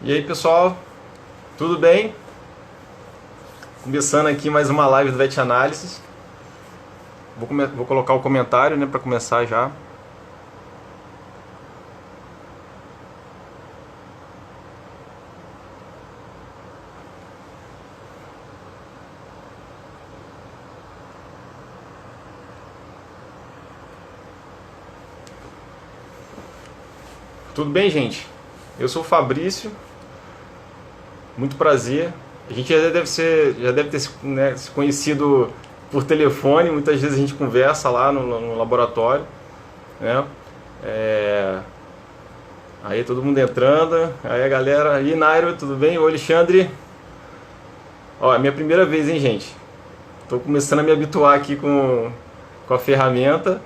E aí pessoal, tudo bem? Começando aqui mais uma live do VET Análises. Vou colocar o comentário, né, para começar já. Tudo bem, gente? Eu sou o Fabrício. Muito prazer. A gente já deve ter né, se conhecido por telefone. Muitas vezes a gente conversa lá no laboratório, né? Aí todo mundo entrando. Aí a galera. E Nairo, tudo bem? Oi, Alexandre. Ó, é minha primeira vez, hein, gente? Tô começando a me habituar aqui com a ferramenta.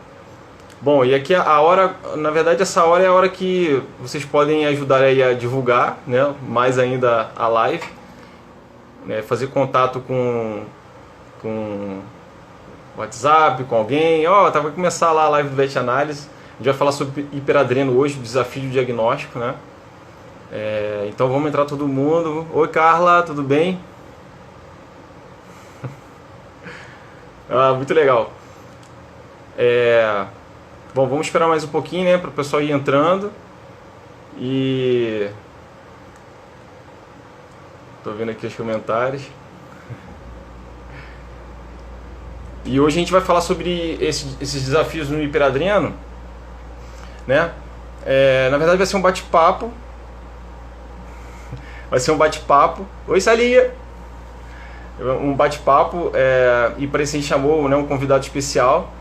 Bom, e aqui a hora, na verdade essa hora é a hora que vocês podem ajudar aí a divulgar, né, mais ainda a live, né, fazer contato com WhatsApp, com alguém. Ó, tá, vai começar lá a live do VET Análise. A gente vai falar sobre hiperadreno hoje, o desafio do diagnóstico, né? Então vamos entrar todo mundo. Oi Carla, tudo bem? Muito legal. Bom, vamos esperar mais um pouquinho, né, para o pessoal ir entrando. E tô vendo aqui os comentários. E hoje a gente vai falar sobre esses desafios no hiperadreno, né? Na verdade vai ser um bate-papo. Vai ser um bate-papo. Oi, Salia! Um bate-papo, e para isso a gente chamou, né, um convidado especial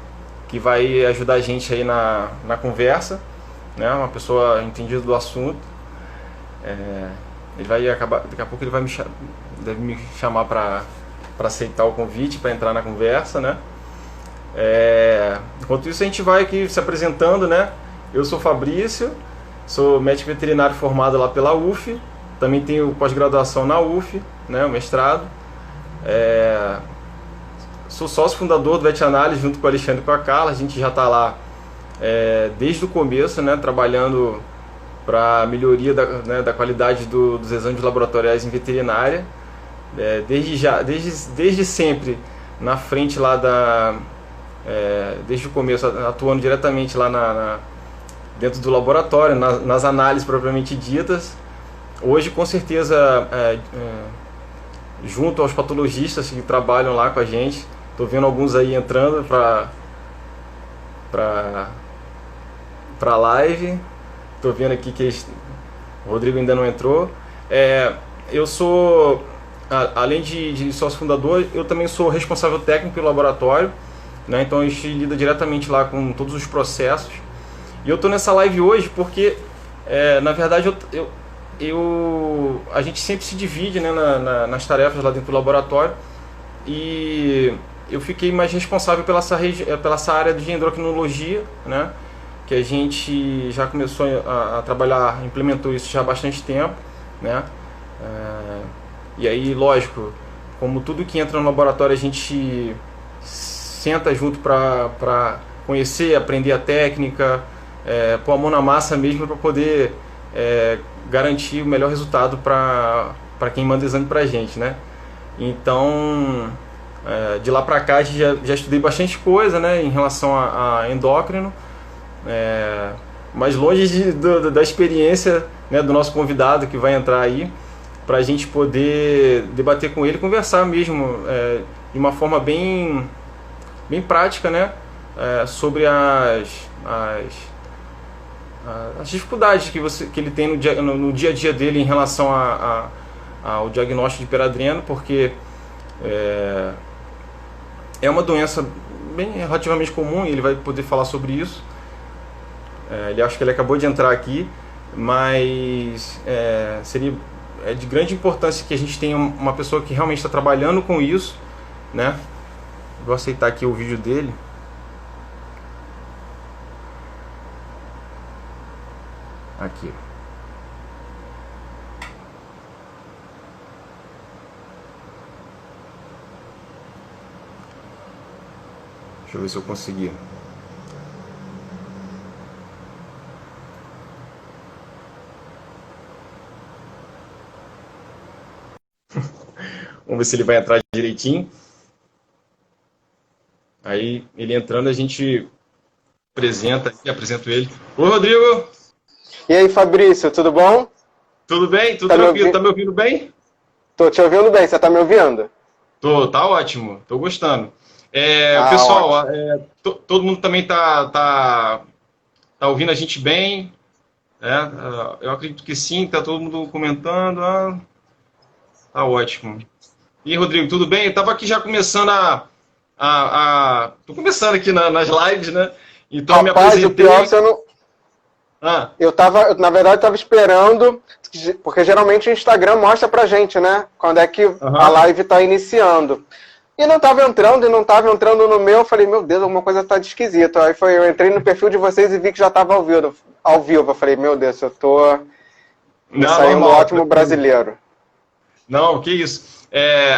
que vai ajudar a gente aí na conversa, né? Uma pessoa entendida do assunto. Ele vai acabar, daqui a pouco ele deve me chamar para aceitar o convite, para entrar na conversa, né? Enquanto isso a gente vai aqui se apresentando, né? Eu sou Fabrício, sou médico veterinário formado lá pela UF, também tenho pós-graduação na UF, né, o mestrado. Sou sócio fundador do VET Análise junto com o Alexandre e com a Carla. A gente já está lá desde o começo, né, trabalhando para a melhoria da qualidade dos exames laboratoriais em veterinária. Desde sempre na frente lá desde o começo, atuando diretamente lá dentro do laboratório, nas análises propriamente ditas. Hoje, com certeza, junto aos patologistas que trabalham lá com a gente. Estou vendo alguns aí entrando para a live. Estou vendo aqui que o Rodrigo ainda não entrou. Eu sou, além de sócio fundador, eu também sou responsável técnico pelo laboratório, né? Então a gente lida diretamente lá com todos os processos. E eu estou nessa live hoje porque, na verdade, a gente sempre se divide, né, nas tarefas lá dentro do laboratório, e eu fiquei mais responsável pela essa área de endocrinologia, né, que a gente já começou a trabalhar, implementou isso já há bastante tempo, né. E aí, lógico, como tudo que entra no laboratório a gente senta junto para conhecer, aprender a técnica, pôr a mão na massa mesmo para poder garantir o melhor resultado para quem manda o exame para a gente, né? Então, de lá para cá, a gente já estudei bastante coisa, né, em relação a endócrino, mas longe da experiência, né, do nosso convidado que vai entrar aí, para a gente poder debater com ele, conversar mesmo de uma forma bem prática, né, sobre as dificuldades que ele tem no dia a dia dele em relação ao diagnóstico de hiperadreno, porque é uma doença relativamente comum e ele vai poder falar sobre isso. Ele acha que ele acabou de entrar aqui, mas seria de grande importância que a gente tenha uma pessoa que realmente está trabalhando com isso, né? Vou aceitar aqui o vídeo dele. Aqui. Deixa eu ver se eu consegui. Vamos ver se ele vai entrar direitinho. Aí, ele entrando, a gente apresento ele. Oi, Rodrigo! E aí, Fabrício, tudo bom? Tudo bem? Tudo tranquilo? Tá me ouvindo bem? Tô te ouvindo bem, você tá me ouvindo? Tá ótimo, tô gostando. Pessoal, todo mundo também tá ouvindo a gente bem? Eu acredito que sim, tá todo mundo comentando. Tá ótimo. E aí, Rodrigo, tudo bem? Eu tava aqui já começando tô começando aqui nas lives, né? Então me rapaz, apresentei. o pior é que eu não... na verdade, tava esperando, porque geralmente o Instagram mostra pra gente, né? Quando é que a live tá iniciando. E não tava entrando no meu, eu falei, meu Deus, alguma coisa tá de esquisito. Aí eu entrei no perfil de vocês e vi que já tava ao vivo. Eu falei, meu Deus, eu tô saindo um ótimo brasileiro. Não, que isso.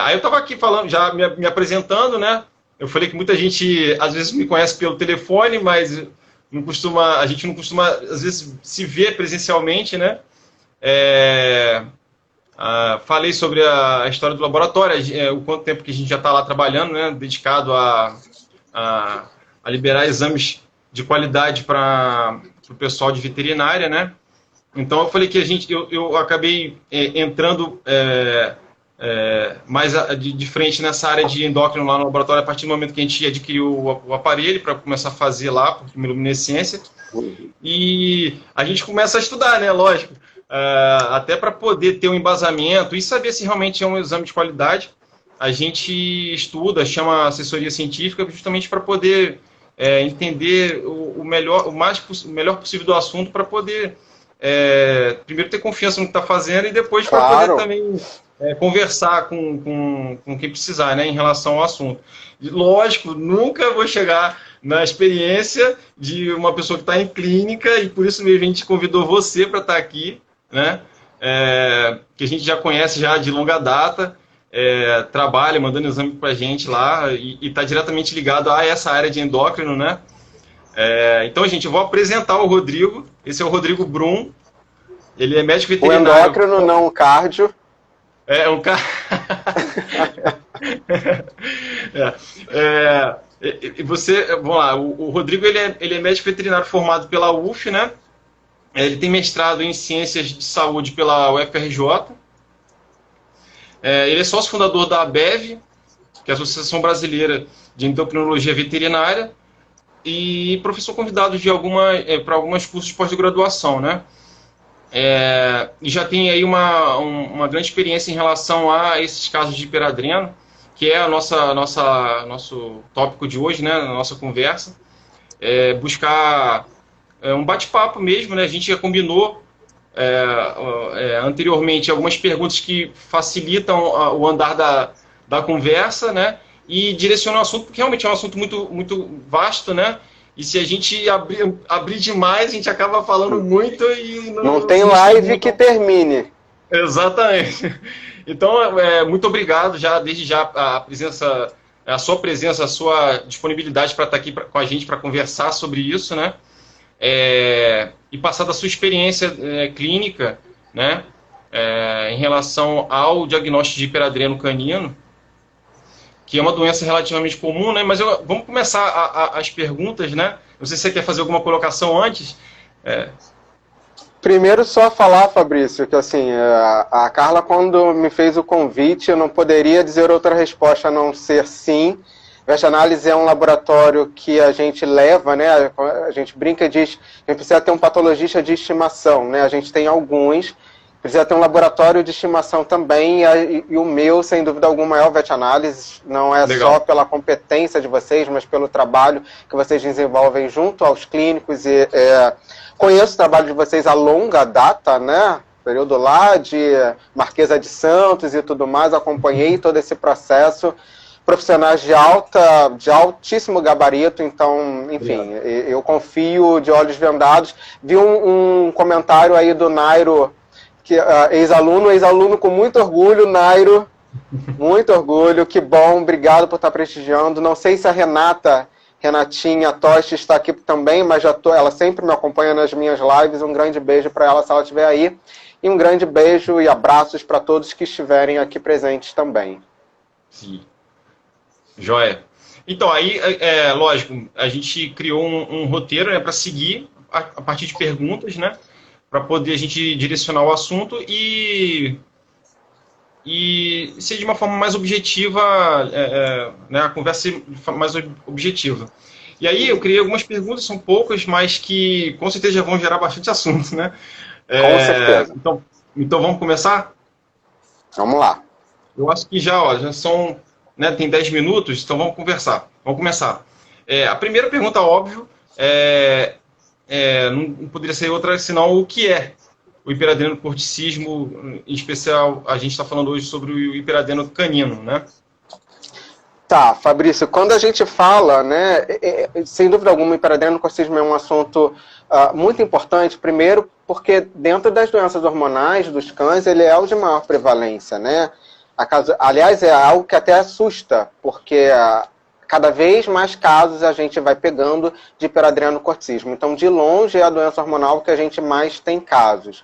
Aí eu tava aqui falando, já me apresentando, né? Eu falei que muita gente, às vezes, me conhece pelo telefone, mas a gente não costuma, às vezes, se ver presencialmente, né? Falei sobre a história do laboratório, o quanto tempo que a gente já está lá trabalhando, né? Dedicado a liberar exames de qualidade para o pessoal de veterinária, né? Então eu falei que eu acabei entrando mais de frente nessa área de endócrino lá no laboratório a partir do momento que a gente adquiriu o aparelho para começar a fazer lá, por luminescência. E a gente começa a estudar, né? Lógico. Até para poder ter um embasamento e saber se realmente é um exame de qualidade. A gente estuda, chama assessoria científica justamente para poder entender o melhor possível do assunto para poder primeiro ter confiança no que está fazendo e depois para poder também conversar com quem precisar, né, em relação ao assunto. E, lógico, nunca vou chegar na experiência de uma pessoa que está em clínica e por isso mesmo a gente convidou você para estar aqui, né, que a gente já conhece já de longa data, trabalha mandando exame para a gente lá e está diretamente ligado a essa área de endócrino, né. Então, gente, eu vou apresentar o Rodrigo. Esse é o Rodrigo Brum. Ele é médico veterinário. O endócrino, não o cardio. Um cara. Vamos lá, o Rodrigo ele é médico veterinário formado pela UF, né? Ele tem mestrado em Ciências de Saúde pela UFRJ. Ele é sócio fundador da ABEV, que é a Associação Brasileira de Endocrinologia Veterinária, e professor convidado para alguns cursos de pós-graduação, né? E já tem aí uma grande experiência em relação a esses casos de hiperadreno, que é nosso tópico de hoje, né, na nossa conversa. Buscar um bate-papo mesmo, né? A gente já combinou anteriormente algumas perguntas que facilitam o andar da conversa, né? E direcionar o assunto, porque realmente é um assunto muito, muito vasto, né? E se a gente abrir demais, a gente acaba falando muito e... Não tem live que termine. Exatamente. Então, muito obrigado desde já a sua presença, a sua disponibilidade para estar aqui com a gente para conversar sobre isso, né? E passar da sua experiência clínica, né? Em relação ao diagnóstico de hiperadreno canino, que é uma doença relativamente comum, né? Mas vamos começar as perguntas, né? Não sei se você quer fazer alguma colocação antes. Primeiro, só falar, Fabrício, que assim, a Carla, quando me fez o convite, eu não poderia dizer outra resposta a não ser sim. Vetanálise é um laboratório que a gente leva, né? A gente brinca e diz que a gente precisa ter um patologista de estimação, né? A gente tem alguns. Precisa ter um laboratório de estimação também, e o meu, sem dúvida alguma, é o Vetanálise. Não é Legal. Só pela competência de vocês, mas pelo trabalho que vocês desenvolvem junto aos clínicos. Conheço o trabalho de vocês a longa data, né? Período lá de Marquesa de Santos e tudo mais, acompanhei todo esse processo. Profissionais de altíssimo gabarito, então, enfim, eu confio de olhos vendados. Vi um comentário aí do Nairo, que ex-aluno com muito orgulho, Nairo, muito orgulho, que bom, obrigado por estar prestigiando. Não sei se a Renatinha Toste está aqui também, mas ela sempre me acompanha nas minhas lives. Um grande beijo para ela se ela estiver aí, e um grande beijo e abraços para todos que estiverem aqui presentes também. Sim. Joia. Então, aí, lógico, a gente criou um roteiro, né, para seguir a partir de perguntas, né, para poder a gente direcionar o assunto e ser de uma forma mais objetiva, né, a conversa ser mais objetiva. E aí eu criei algumas perguntas, são poucas, mas que com certeza já vão gerar bastante assunto, né? Com certeza. Então vamos começar? Vamos lá. Eu acho que já são, né, tem 10 minutos, então vamos conversar. Vamos começar. A primeira pergunta, óbvio, não poderia ser outra senão o que é o hiperadrenocorticismo, em especial a gente está falando hoje sobre o hiperadreno canino, né? Tá, Fabrício, quando a gente fala, né, sem dúvida alguma, o hiperadrenocorticismo é um assunto muito importante, primeiro porque dentro das doenças hormonais dos cães, ele é o de maior prevalência, né? Aliás, é algo que até assusta, porque cada vez mais casos a gente vai pegando de hiperadrenocorticismo. Então, de longe, é a doença hormonal que a gente mais tem casos.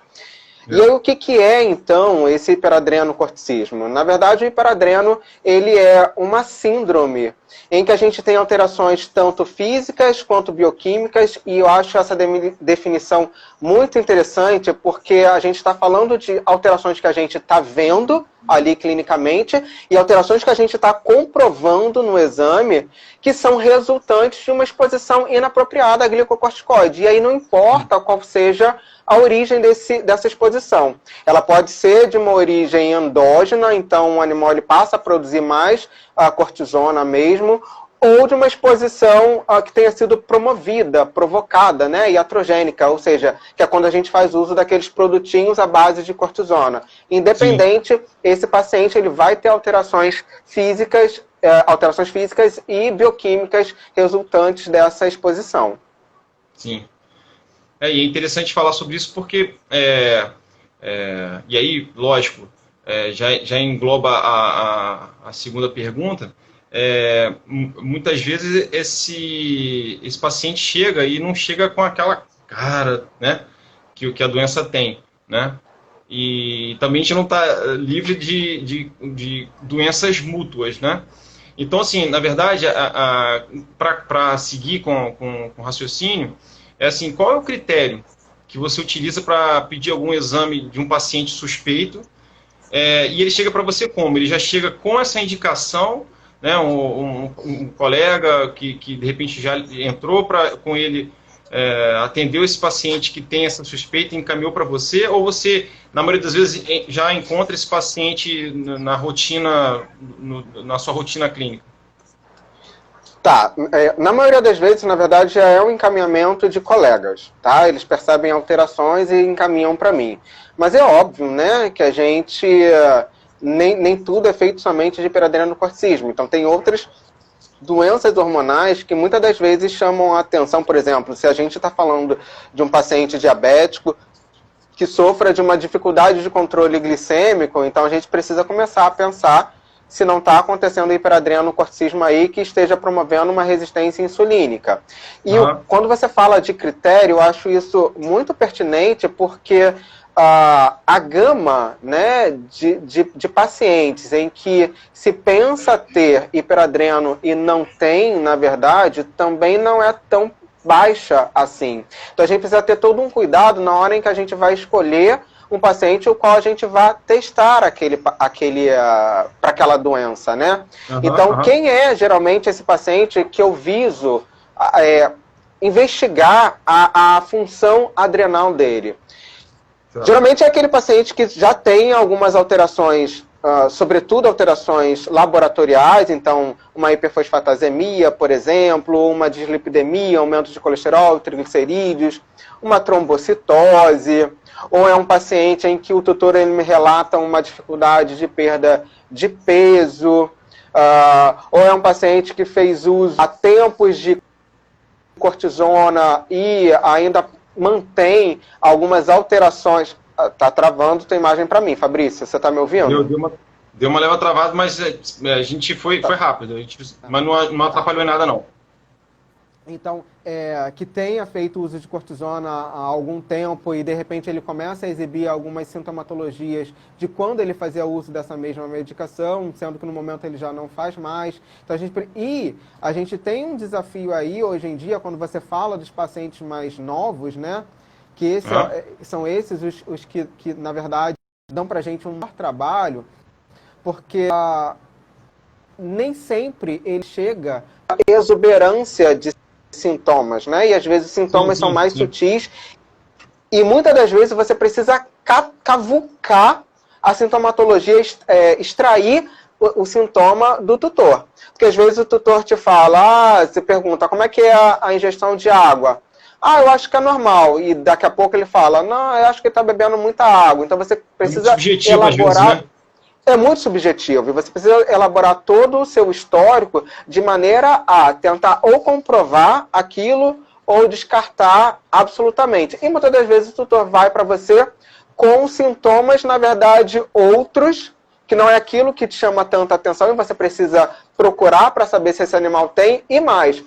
E aí, o que é, então, esse hiperadrenocorticismo? Na verdade, o hiperadreno, ele é uma síndrome em que a gente tem alterações tanto físicas quanto bioquímicas, e eu acho essa definição muito interessante, porque a gente está falando de alterações que a gente está vendo ali clinicamente, e alterações que a gente está comprovando no exame, que são resultantes de uma exposição inapropriada a glicocorticoide. E aí não importa qual seja a origem dessa exposição. Ela pode ser de uma origem endógena, então o animal ele passa a produzir mais a cortisona mesmo, ou de uma exposição que tenha sido promovida, provocada, né, iatrogênica, ou seja, que é quando a gente faz uso daqueles produtinhos à base de cortisona. Independente, sim, esse paciente ele vai ter alterações físicas e bioquímicas resultantes dessa exposição. Sim. E é interessante falar sobre isso porque, e aí, lógico, já engloba a segunda pergunta. Muitas vezes esse paciente chega e não chega com aquela cara, né, que a doença tem, né? E também a gente não está livre de doenças mútuas, né? Então, assim, na verdade, para seguir com o raciocínio, assim, qual é o critério que você utiliza para pedir algum exame de um paciente suspeito, e ele chega para você como? Ele já chega com essa indicação, né, um colega que de repente já entrou com ele, atendeu esse paciente que tem essa suspeita e encaminhou para você, ou você, na maioria das vezes, já encontra esse paciente na rotina, na sua rotina clínica? Tá, na maioria das vezes, na verdade, já é um encaminhamento de colegas, tá? Eles percebem alterações e encaminham para mim. Mas é óbvio, né, que a gente, nem tudo é feito somente de hiperadrenocorticismo. Então tem outras doenças hormonais que muitas das vezes chamam a atenção. Por exemplo, se a gente está falando de um paciente diabético que sofra de uma dificuldade de controle glicêmico, então a gente precisa começar a pensar se não está acontecendo hiperadrenocorticismo aí que esteja promovendo uma resistência insulínica. E quando você fala de critério, eu acho isso muito pertinente, porque a gama, né, de pacientes em que se pensa ter hiperadreno e não tem, na verdade, também não é tão baixa assim. Então a gente precisa ter todo um cuidado na hora em que a gente vai escolher um paciente o qual a gente vai testar para aquela doença, né? Então, quem é geralmente esse paciente que eu viso investigar a função adrenal dele? Geralmente é aquele paciente que já tem algumas alterações, sobretudo alterações laboratoriais, então uma hiperfosfatasemia, por exemplo, uma dislipidemia, aumento de colesterol, triglicerídeos, uma trombocitose, ou é um paciente em que o tutor ele me relata uma dificuldade de perda de peso, ou é um paciente que fez uso há tempos de cortisona e ainda mantém algumas alterações. Tá travando tua imagem para mim, Fabrício, você está me ouvindo? Deu uma leva travada, mas a gente foi rápido, mas não atrapalhou em nada não. Então, que tenha feito uso de cortisona há algum tempo e, de repente, ele começa a exibir algumas sintomatologias de quando ele fazia uso dessa mesma medicação, sendo que no momento ele já não faz mais. Então, a gente tem um desafio aí, hoje em dia, quando você fala dos pacientes mais novos, né? Que são esses os que, na verdade, dão para a gente um maior trabalho, porque nem sempre ele chega à exuberância de sintomas, né? E às vezes os sintomas são mais sutis e muitas das vezes você precisa cavucar a sintomatologia, extrair o sintoma do tutor. Porque às vezes o tutor te fala, você pergunta, como é que é a ingestão de água? Ah, eu acho que é normal. E daqui a pouco ele fala, não, eu acho que ele está bebendo muita água. Então você precisa elaborar... Às vezes, né? É muito subjetivo e você precisa elaborar todo o seu histórico de maneira a tentar ou comprovar aquilo ou descartar absolutamente. E muitas das vezes o tutor vai para você com sintomas, na verdade, outros, que não é aquilo que te chama tanta atenção e você precisa procurar para saber se esse animal tem. E mais,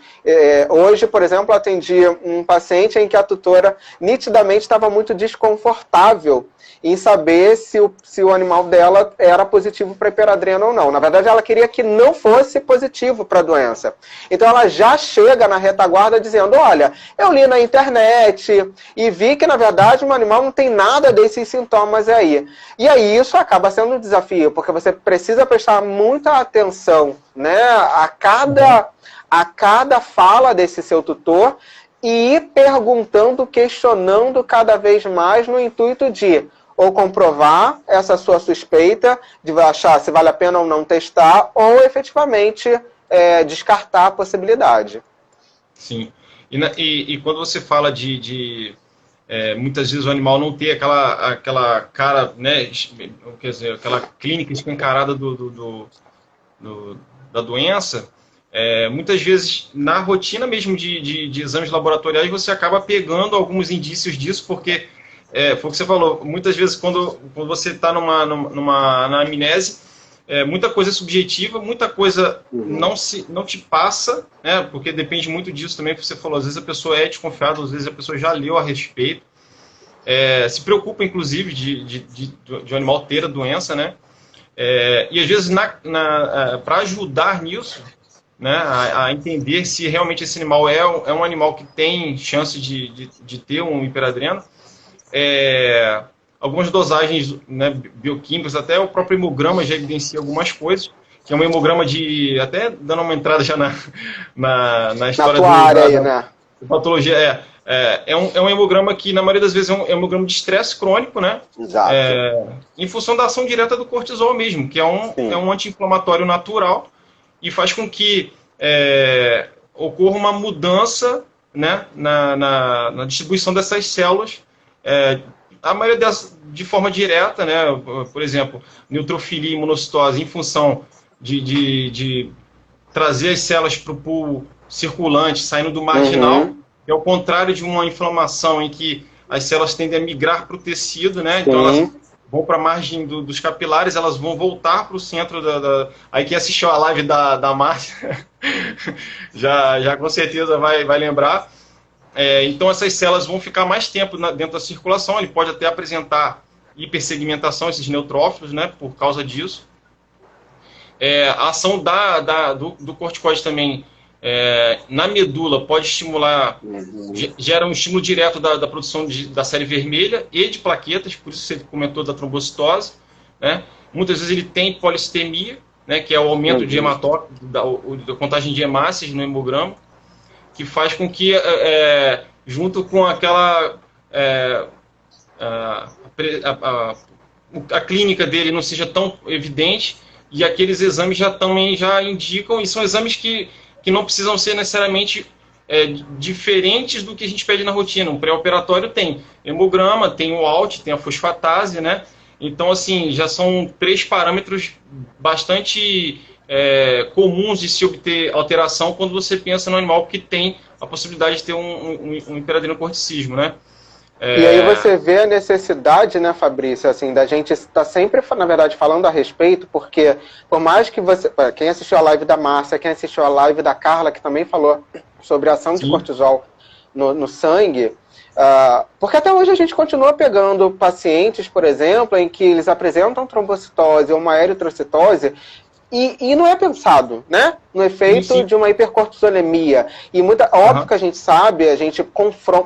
hoje, por exemplo, eu atendi um paciente em que a tutora nitidamente estava muito desconfortável em saber se o animal dela era positivo para hiperadrena ou não. Na verdade, ela queria que não fosse positivo para a doença. Então, ela já chega na retaguarda dizendo, olha, eu li na internet e vi que, na verdade, o animal não tem nada desses sintomas aí. E aí, isso acaba sendo um desafio, porque você precisa prestar muita atenção, né, a cada fala desse seu tutor e ir perguntando, questionando cada vez mais no intuito de ou comprovar essa sua suspeita, de achar se vale a pena ou não testar, ou efetivamente descartar a possibilidade. Sim. E quando você fala de muitas vezes o animal não ter aquela cara, né, quer dizer, aquela clínica escancarada da doença, muitas vezes na rotina mesmo de exames laboratoriais você acaba pegando alguns indícios disso, porque foi o que você falou, muitas vezes quando você está na anamnese, muita coisa é subjetiva, muita coisa não te passa, né, porque depende muito disso também que você falou, às vezes a pessoa é desconfiada, às vezes a pessoa já leu a respeito, se preocupa inclusive de o animal ter a doença, né, e às vezes para ajudar nisso, né, a entender se realmente esse animal é um animal que tem chance de ter um hiperadreno, algumas dosagens, né, bioquímicas, até o próprio hemograma já evidencia algumas coisas, que é um hemograma até dando uma entrada já na história da patologia, é um hemograma que na maioria das vezes é um hemograma de estresse crônico, né? Exato. Em função da ação direta do cortisol mesmo, que é um anti-inflamatório natural e faz com que ocorra uma mudança, né, na distribuição dessas células, a maioria delas de forma direta, né? Por exemplo, neutrofilia e imunocitose, em função de trazer as células para o pool circulante, saindo do marginal, que é o contrário de uma inflamação em que as células tendem a migrar para o tecido, né? Então elas vão para a margem dos capilares, elas vão voltar para o centro Aí quem assistiu a live da Márcia já com certeza vai lembrar. Então essas células vão ficar mais tempo dentro da circulação, ele pode até apresentar hipersegmentação, esses neutrófilos, né, por causa disso. A ação do corticoide também na medula pode estimular, gera um estímulo direto da produção da série vermelha e de plaquetas, por isso você comentou da trombocitose, né? Muitas vezes ele tem polistemia, né, que é o aumento de hematócrito, da contagem de hemácias no hemograma, que faz com que, junto com aquela... a clínica dele não seja tão evidente, e aqueles exames já indicam, e são exames que não precisam ser necessariamente diferentes do que a gente pede na rotina. Um pré-operatório tem hemograma, tem o ALT, tem a fosfatase, né? Então, assim, já são 3 parâmetros bastante comuns de se obter alteração quando você pensa no animal que tem a possibilidade de ter um hiperadrenocorticismo, né? E aí você vê a necessidade, né, Fabrício, assim, da gente estar sempre, na verdade, falando a respeito, porque por mais que você... Quem assistiu a live da Márcia, quem assistiu a live da Carla, que também falou sobre a ação de Sim. cortisol no sangue, porque até hoje a gente continua pegando pacientes, por exemplo, em que eles apresentam trombocitose ou uma eritrocitose, e não é pensado, né, no efeito de uma hipercortisolemia. E óbvio que a gente sabe, a gente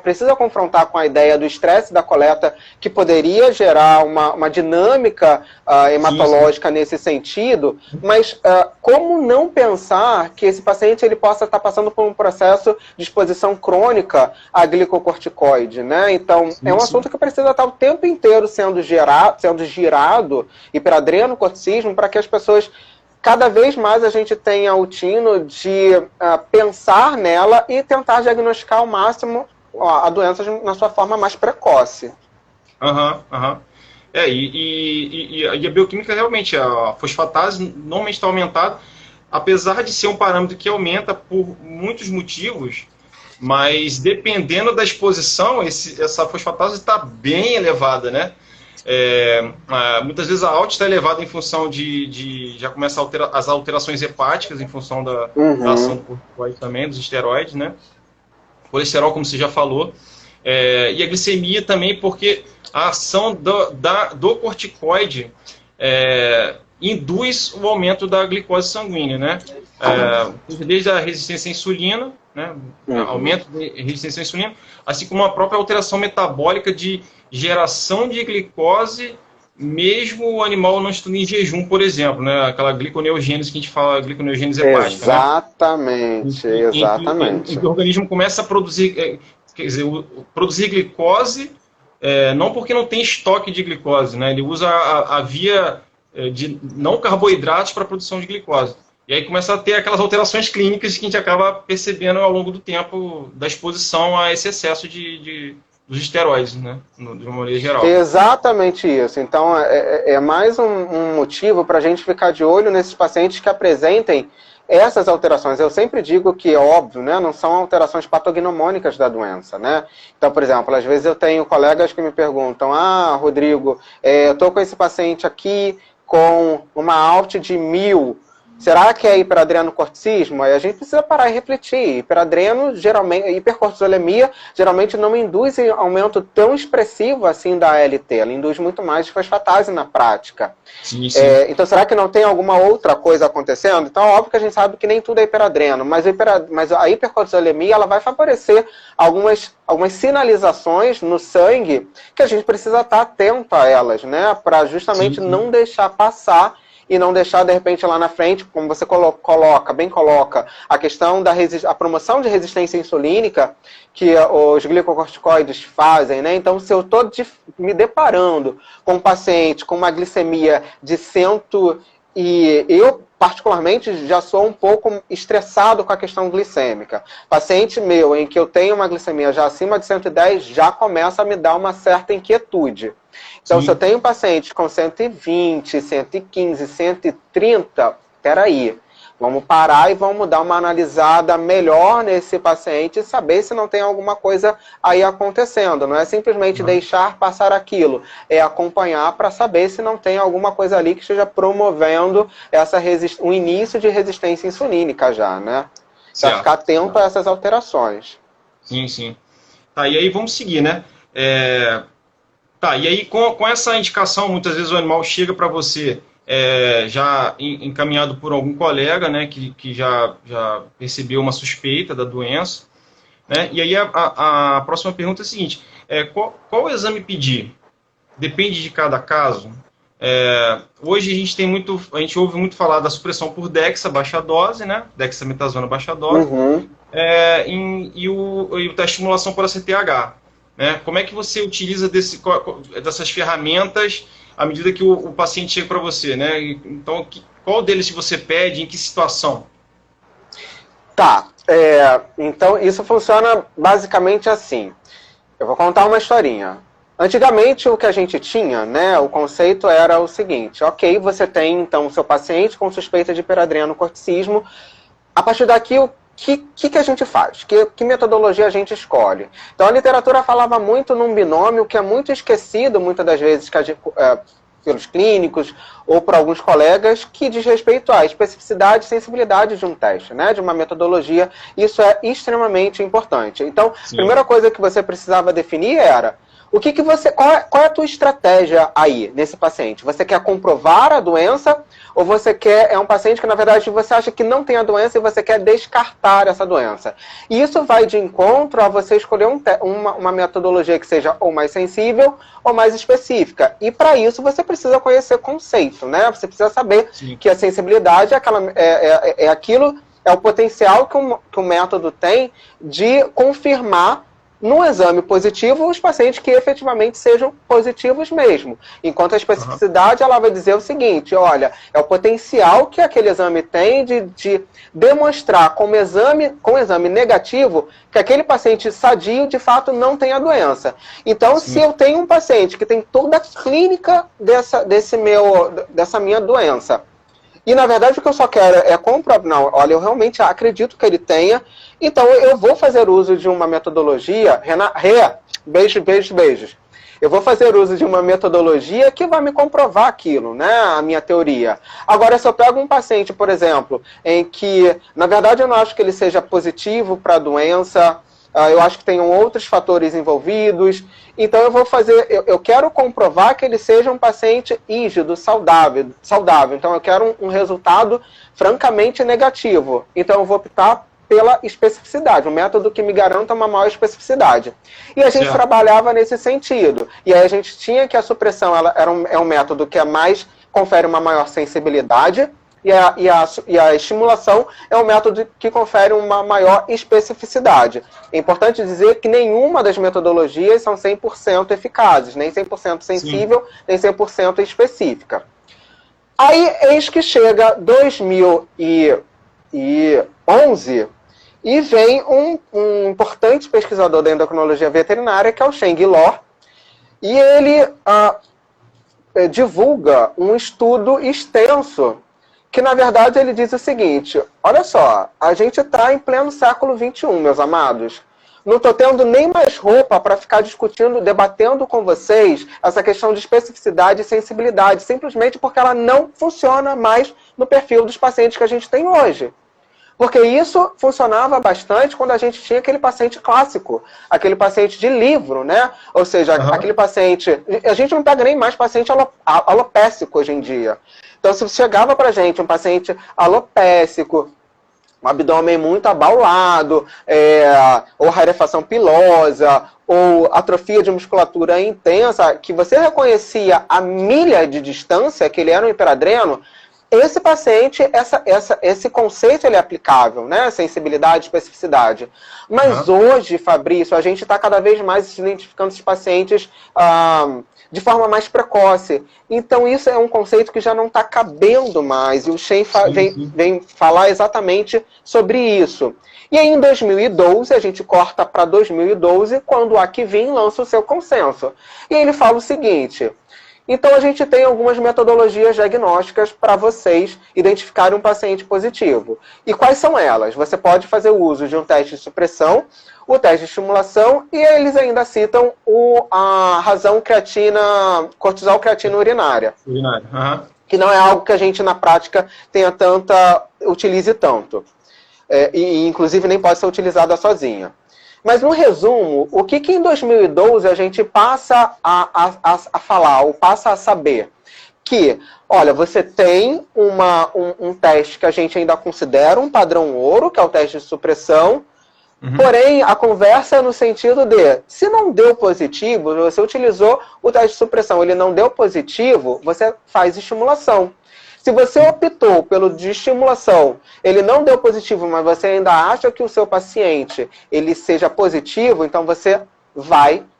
precisa confrontar com a ideia do estresse da coleta, que poderia gerar uma dinâmica hematológica nesse sentido, mas como não pensar que esse paciente ele possa estar passando por um processo de exposição crônica a glicocorticoide, né? Então, é um assunto que precisa estar o tempo inteiro sendo girado, hiperadrenocorticismo, para que as pessoas cada vez mais a gente tenha o tino de pensar nela e tentar diagnosticar ao máximo a doença na sua forma mais precoce. E a bioquímica realmente, a fosfatase normalmente está aumentada, apesar de ser um parâmetro que aumenta por muitos motivos, mas dependendo da exposição, essa fosfatase está bem elevada, né? Muitas vezes a alta está elevada em função já começa as alterações hepáticas em função da ação do corticoide também, dos esteroides, né? Colesterol, como você já falou, e a glicemia também, porque a ação do corticoide induz o aumento da glicose sanguínea, né? Desde a resistência à insulina, né? Aumento da resistência à insulina, assim como a própria alteração metabólica de geração de glicose, mesmo o animal não estando em jejum, por exemplo, né? Aquela gliconeogênese que a gente fala, gliconeogênese hepática. Exatamente, né? exatamente. O organismo começa a produzir, produzir glicose, não porque não tem estoque de glicose, né? Ele usa a via de não carboidratos para a produção de glicose. E aí começa a ter aquelas alterações clínicas que a gente acaba percebendo ao longo do tempo da exposição a esse excesso dos esteroides, né? De uma maneira geral. Exatamente isso. Então, é mais um motivo para a gente ficar de olho nesses pacientes que apresentem essas alterações. Eu sempre digo que, óbvio, né, não são alterações patognomônicas da doença, né? Então, por exemplo, às vezes eu tenho colegas que me perguntam: Rodrigo, eu estou com esse paciente aqui com uma ALT de 1000, será que é hiperadrenocorticismo? Aí a gente precisa parar e refletir. Hipercortisolemia geralmente não induz um aumento tão expressivo assim da ALT, ela induz muito mais fosfatase na prática. Sim, sim. Então, será que não tem alguma outra coisa acontecendo? Então, óbvio que a gente sabe que nem tudo é hiperadreno, mas a hipercortisolemia ela vai favorecer algumas sinalizações no sangue que a gente precisa estar atento a elas, né? Para justamente não deixar passar e não deixar, de repente, lá na frente, como você coloca, a questão a promoção de resistência insulínica que os glicocorticoides fazem, né? Então, se eu estou me deparando com um paciente com uma glicemia de 100 e eu, particularmente, já sou um pouco estressado com a questão glicêmica. Paciente meu em que eu tenho uma glicemia já acima de 110 já começa a me dar uma certa inquietude. Então, se eu tenho um paciente com 120, 115, 130, peraí, vamos parar e vamos dar uma analisada melhor nesse paciente e saber se não tem alguma coisa aí acontecendo. Não é simplesmente deixar passar aquilo, é acompanhar para saber se não tem alguma coisa ali que esteja promovendo um início de resistência insulínica já, né? Para ficar atento a essas alterações. Sim, sim. Tá, e aí vamos seguir, né? E aí com essa indicação, muitas vezes o animal chega para você já encaminhado por algum colega, né, que já percebeu uma suspeita da doença, né? E aí a próxima pergunta é a seguinte: qual exame pedir? Depende de cada caso. Hoje a gente ouve muito falar da supressão por dexa, baixa dose, né? Dexametasona, baixa dose, e o teste de estimulação por ACTH. Né? Como é que você utiliza dessas ferramentas à medida que o paciente chega para você? Né? Então, qual deles você pede, em que situação? Tá, então isso funciona basicamente assim. Eu vou contar uma historinha. Antigamente o que a gente tinha, né, o conceito era o seguinte: ok, você tem então o seu paciente com suspeita de hiperadrenocorticismo. A partir daqui, o que a gente faz? Que metodologia a gente escolhe? Então a literatura falava muito num binômio que é muito esquecido muitas das vezes, pelos clínicos ou por alguns colegas, que diz respeito à especificidade e sensibilidade de um teste, né, de uma metodologia. Isso é extremamente importante. Então, a primeira coisa que você precisava definir era qual é a tua estratégia aí, nesse paciente? Você quer comprovar a doença ou você é um paciente que, na verdade, você acha que não tem a doença e você quer descartar essa doença? E isso vai de encontro a você escolher uma metodologia que seja ou mais sensível ou mais específica. E, para isso, você precisa conhecer conceito, né? Você precisa saber que a sensibilidade é o potencial que o método tem de confirmar no exame positivo os pacientes que efetivamente sejam positivos mesmo. Enquanto a especificidade, ela vai dizer o seguinte, olha, é o potencial que aquele exame tem de demonstrar com exame negativo que aquele paciente sadio, de fato, não tem a doença. Então, se eu tenho um paciente que tem toda a clínica dessa minha doença, e, na verdade, o que eu só quero é comprovar, não, olha, eu realmente acredito que ele tenha, então eu vou fazer uso de uma metodologia, beijos. Eu vou fazer uso de uma metodologia que vai me comprovar aquilo, né, a minha teoria. Agora, se eu pego um paciente, por exemplo, em que, na verdade, eu não acho que ele seja positivo para a doença, eu acho que tenham outros fatores envolvidos. Então eu quero comprovar que ele seja um paciente rígido, saudável. Então eu quero um resultado francamente negativo. Então eu vou optar pela especificidade, um método que me garanta uma maior especificidade. E a gente trabalhava nesse sentido. E aí a gente tinha que a supressão é um método que confere uma maior sensibilidade, e a estimulação é um método que confere uma maior especificidade. É importante dizer que nenhuma das metodologias são 100% eficazes, nem 100% sensível, nem 100% específica. Aí, eis que chega 2011 e vem um importante pesquisador da endocrinologia veterinária, que é o Cheng Lo, e ele divulga um estudo extenso que, na verdade, ele diz o seguinte, olha só, a gente está em pleno século XXI, meus amados. Não estou tendo nem mais roupa para ficar discutindo, debatendo com vocês essa questão de especificidade e sensibilidade, simplesmente porque ela não funciona mais no perfil dos pacientes que a gente tem hoje. Porque isso funcionava bastante quando a gente tinha aquele paciente clássico, aquele paciente de livro, né? Ou seja, aquele paciente... A gente não pega nem mais paciente alopécico hoje em dia. Então, se chegava pra gente um paciente alopécico, um abdômen muito abaulado, ou rarefação pilosa, ou atrofia de musculatura intensa, que você reconhecia a milha de distância que ele era um hiperadreno, esse paciente, esse conceito ele é aplicável, né? Sensibilidade, especificidade. Mas hoje, Fabrício, a gente está cada vez mais identificando esses pacientes de forma mais precoce. Então, isso é um conceito que já não está cabendo mais. E o Shen vem falar exatamente sobre isso. E aí, em 2012, a gente corta para 2012, quando o Akvin lança o seu consenso. E ele fala o seguinte... Então, a gente tem algumas metodologias diagnósticas para vocês identificarem um paciente positivo. E quais são elas? Você pode fazer uso de um teste de supressão, o teste de estimulação, e eles ainda citam a razão cortisol creatina urinária. Que não é algo que a gente, na prática, utilize tanto. E, inclusive, nem pode ser utilizada sozinha. Mas, no resumo, o que em 2012 a gente passa a falar, ou passa a saber? Que, olha, você tem um teste que a gente ainda considera um padrão ouro, que é o teste de supressão, porém, a conversa é no sentido de, se não deu positivo, você utilizou o teste de supressão, ele não deu positivo, você faz estimulação. Se você optou pelo de estimulação, ele não deu positivo, mas você ainda acha que o seu paciente ele seja positivo, então você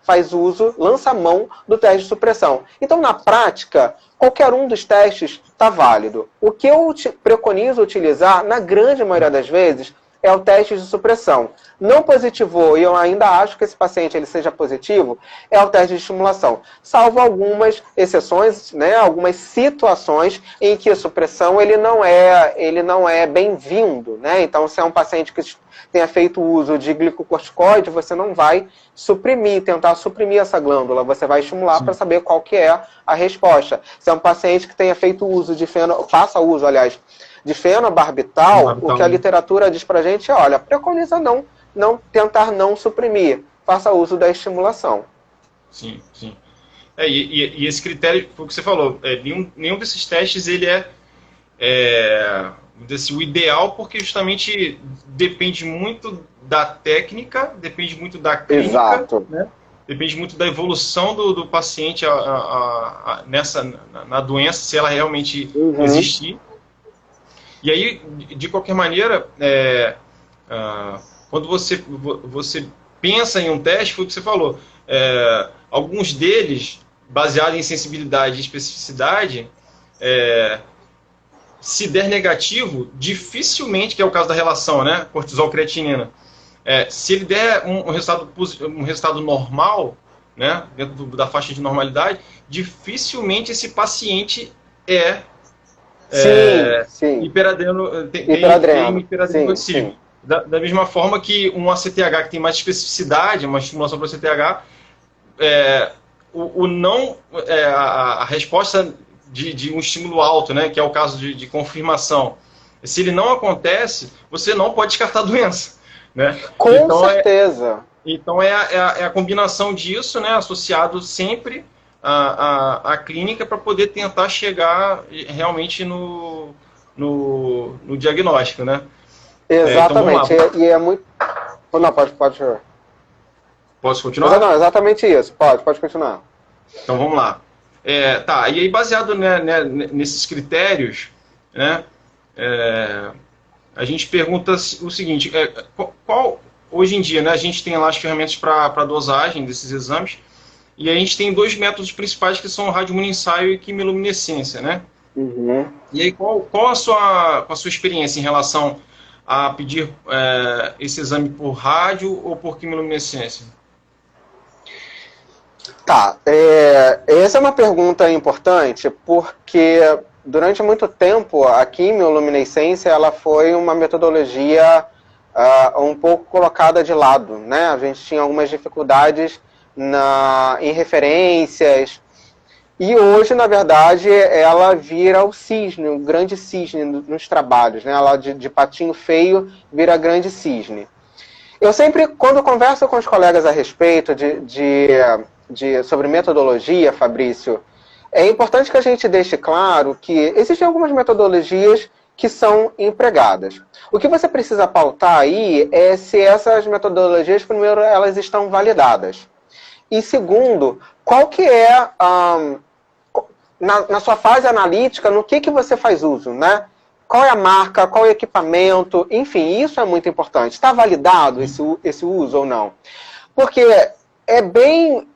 faz uso, lança a mão do teste de supressão. Então, na prática, qualquer um dos testes está válido. O que eu preconizo utilizar, na grande maioria das vezes, é o teste de supressão. Não positivou, e eu ainda acho que esse paciente ele seja positivo, é o teste de estimulação. Salvo algumas exceções, né, algumas situações em que a supressão ele não é bem-vindo, né? Então, se é um paciente que tenha feito uso de glicocorticoide, você não vai tentar suprimir essa glândula, você vai estimular para saber qual que é a resposta. Se é um paciente que tenha feito uso de faça uso, aliás, de fenobarbital, o que a literatura diz pra gente é, olha, preconiza tentar não suprimir, faça uso da estimulação. Sim, sim. E esse critério, foi o que você falou, nenhum desses testes ele o ideal, porque justamente depende muito da técnica, depende muito da clínica, exato, né? Depende muito da evolução do paciente na doença, se ela realmente existir. E aí, de qualquer maneira, quando você pensa em um teste, foi o que você falou, alguns deles, baseados em sensibilidade e especificidade, se der negativo, dificilmente, que é o caso da relação, né, cortisol-creatinina, se ele der um resultado normal, né, dentro da faixa de normalidade, dificilmente esse paciente hiperadreno, tem hiperadreno possível. Da mesma forma que um ACTH que tem mais especificidade, uma estimulação para o ACTH, a resposta de um estímulo alto, né, que é o caso de confirmação, se ele não acontece, você não pode descartar a doença. Né? Com certeza. Então é a combinação disso, né, associado sempre à clínica para poder tentar chegar realmente no diagnóstico, né? Exatamente. Então, e é muito... Não, pode. Posso continuar? Não, exatamente isso. Pode continuar. Então vamos lá. E aí baseado nesses critérios, né, a gente pergunta o seguinte, hoje em dia, né, a gente tem lá as ferramentas para dosagem desses exames, e a gente tem dois métodos principais que são radioimunoensaio e quimiluminescência, né? E aí qual a sua experiência em relação a pedir esse exame por rádio ou por quimiluminescência? Tá, essa é uma pergunta importante, porque durante muito tempo a quimiluminescência ela foi uma metodologia um pouco colocada de lado, né? A gente tinha algumas dificuldades em referências, e hoje, na verdade, ela vira o cisne, o grande cisne nos trabalhos, né? Ela de patinho feio vira grande cisne. Eu sempre, quando converso com os colegas a respeito sobre metodologia, Fabrício, é importante que a gente deixe claro que existem algumas metodologias que são empregadas. O que você precisa pautar aí é se essas metodologias, primeiro, elas estão validadas. E segundo, qual que é, na sua fase analítica, no que você faz uso, né? Qual é a marca, qual é o equipamento, enfim, isso é muito importante. Está validado esse uso ou não? Porque é bem...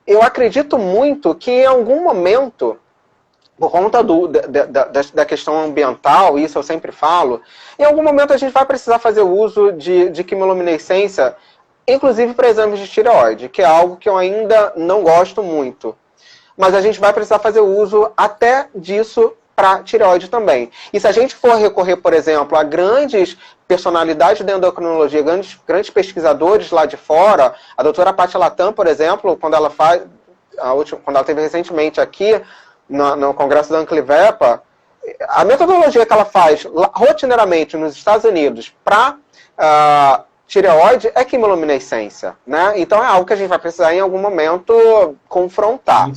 eu acredito muito que em algum momento, por conta da questão ambiental, isso eu sempre falo, em algum momento a gente vai precisar fazer uso de quimiluminescência, inclusive para exames de tireoide, que é algo que eu ainda não gosto muito. Mas a gente vai precisar fazer uso até disso para tireoide também. E se a gente for recorrer, por exemplo, a grandes personalidades da endocrinologia, grandes pesquisadores lá de fora, a doutora Paty Latam, por exemplo, quando ela esteve recentemente aqui no Congresso da Anclivepa, a metodologia que ela faz rotineiramente nos Estados Unidos para tireoide é quimiluminescência, né? Então é algo que a gente vai precisar em algum momento confrontar.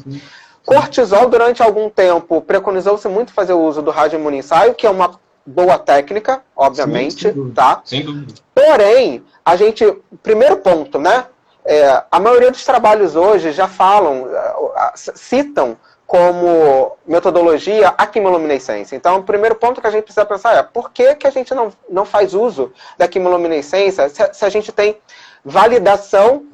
Cortisol, durante algum tempo, preconizou-se muito fazer o uso do radioimunoensaio, que é uma boa técnica, obviamente, sem dúvida, tá? Sem dúvida. Porém, primeiro ponto, né? A maioria dos trabalhos hoje já citam como metodologia a quimiluminescência. Então, o primeiro ponto que a gente precisa pensar é por que a gente não faz uso da quimiluminescência se a gente tem validação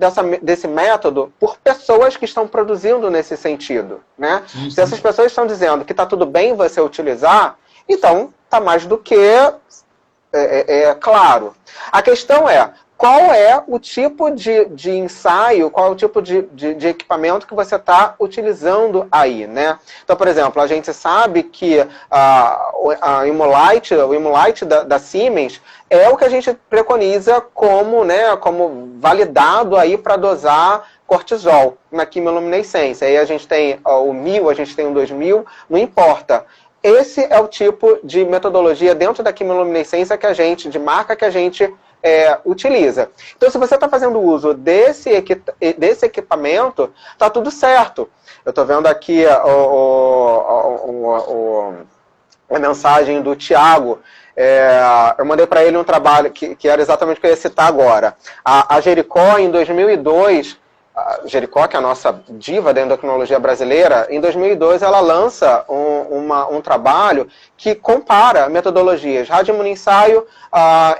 desse método por pessoas que estão produzindo nesse sentido, né? Sim. Se essas pessoas estão dizendo que está tudo bem você utilizar, então está mais do que claro. A questão é, qual é o tipo de ensaio, qual é o tipo de equipamento que você está utilizando aí, né? Então, por exemplo, a gente sabe que o Imolite da Siemens é o que a gente preconiza como, né, como validado aí para dosar cortisol na quimiluminescência. Aí a gente tem o 1000, a gente tem o 2000, não importa. Esse é o tipo de metodologia dentro da quimiluminescência de marca que a gente utiliza. Então, se você está fazendo uso desse equipamento, está tudo certo. Eu estou vendo aqui a mensagem do Thiago. Eu mandei para ele um trabalho que era exatamente o que eu ia citar agora. A Jericó, em 2002, a Jericó, que é a nossa diva da endocrinologia brasileira, em 2002 ela lança um trabalho que compara metodologias radioimunoensaio,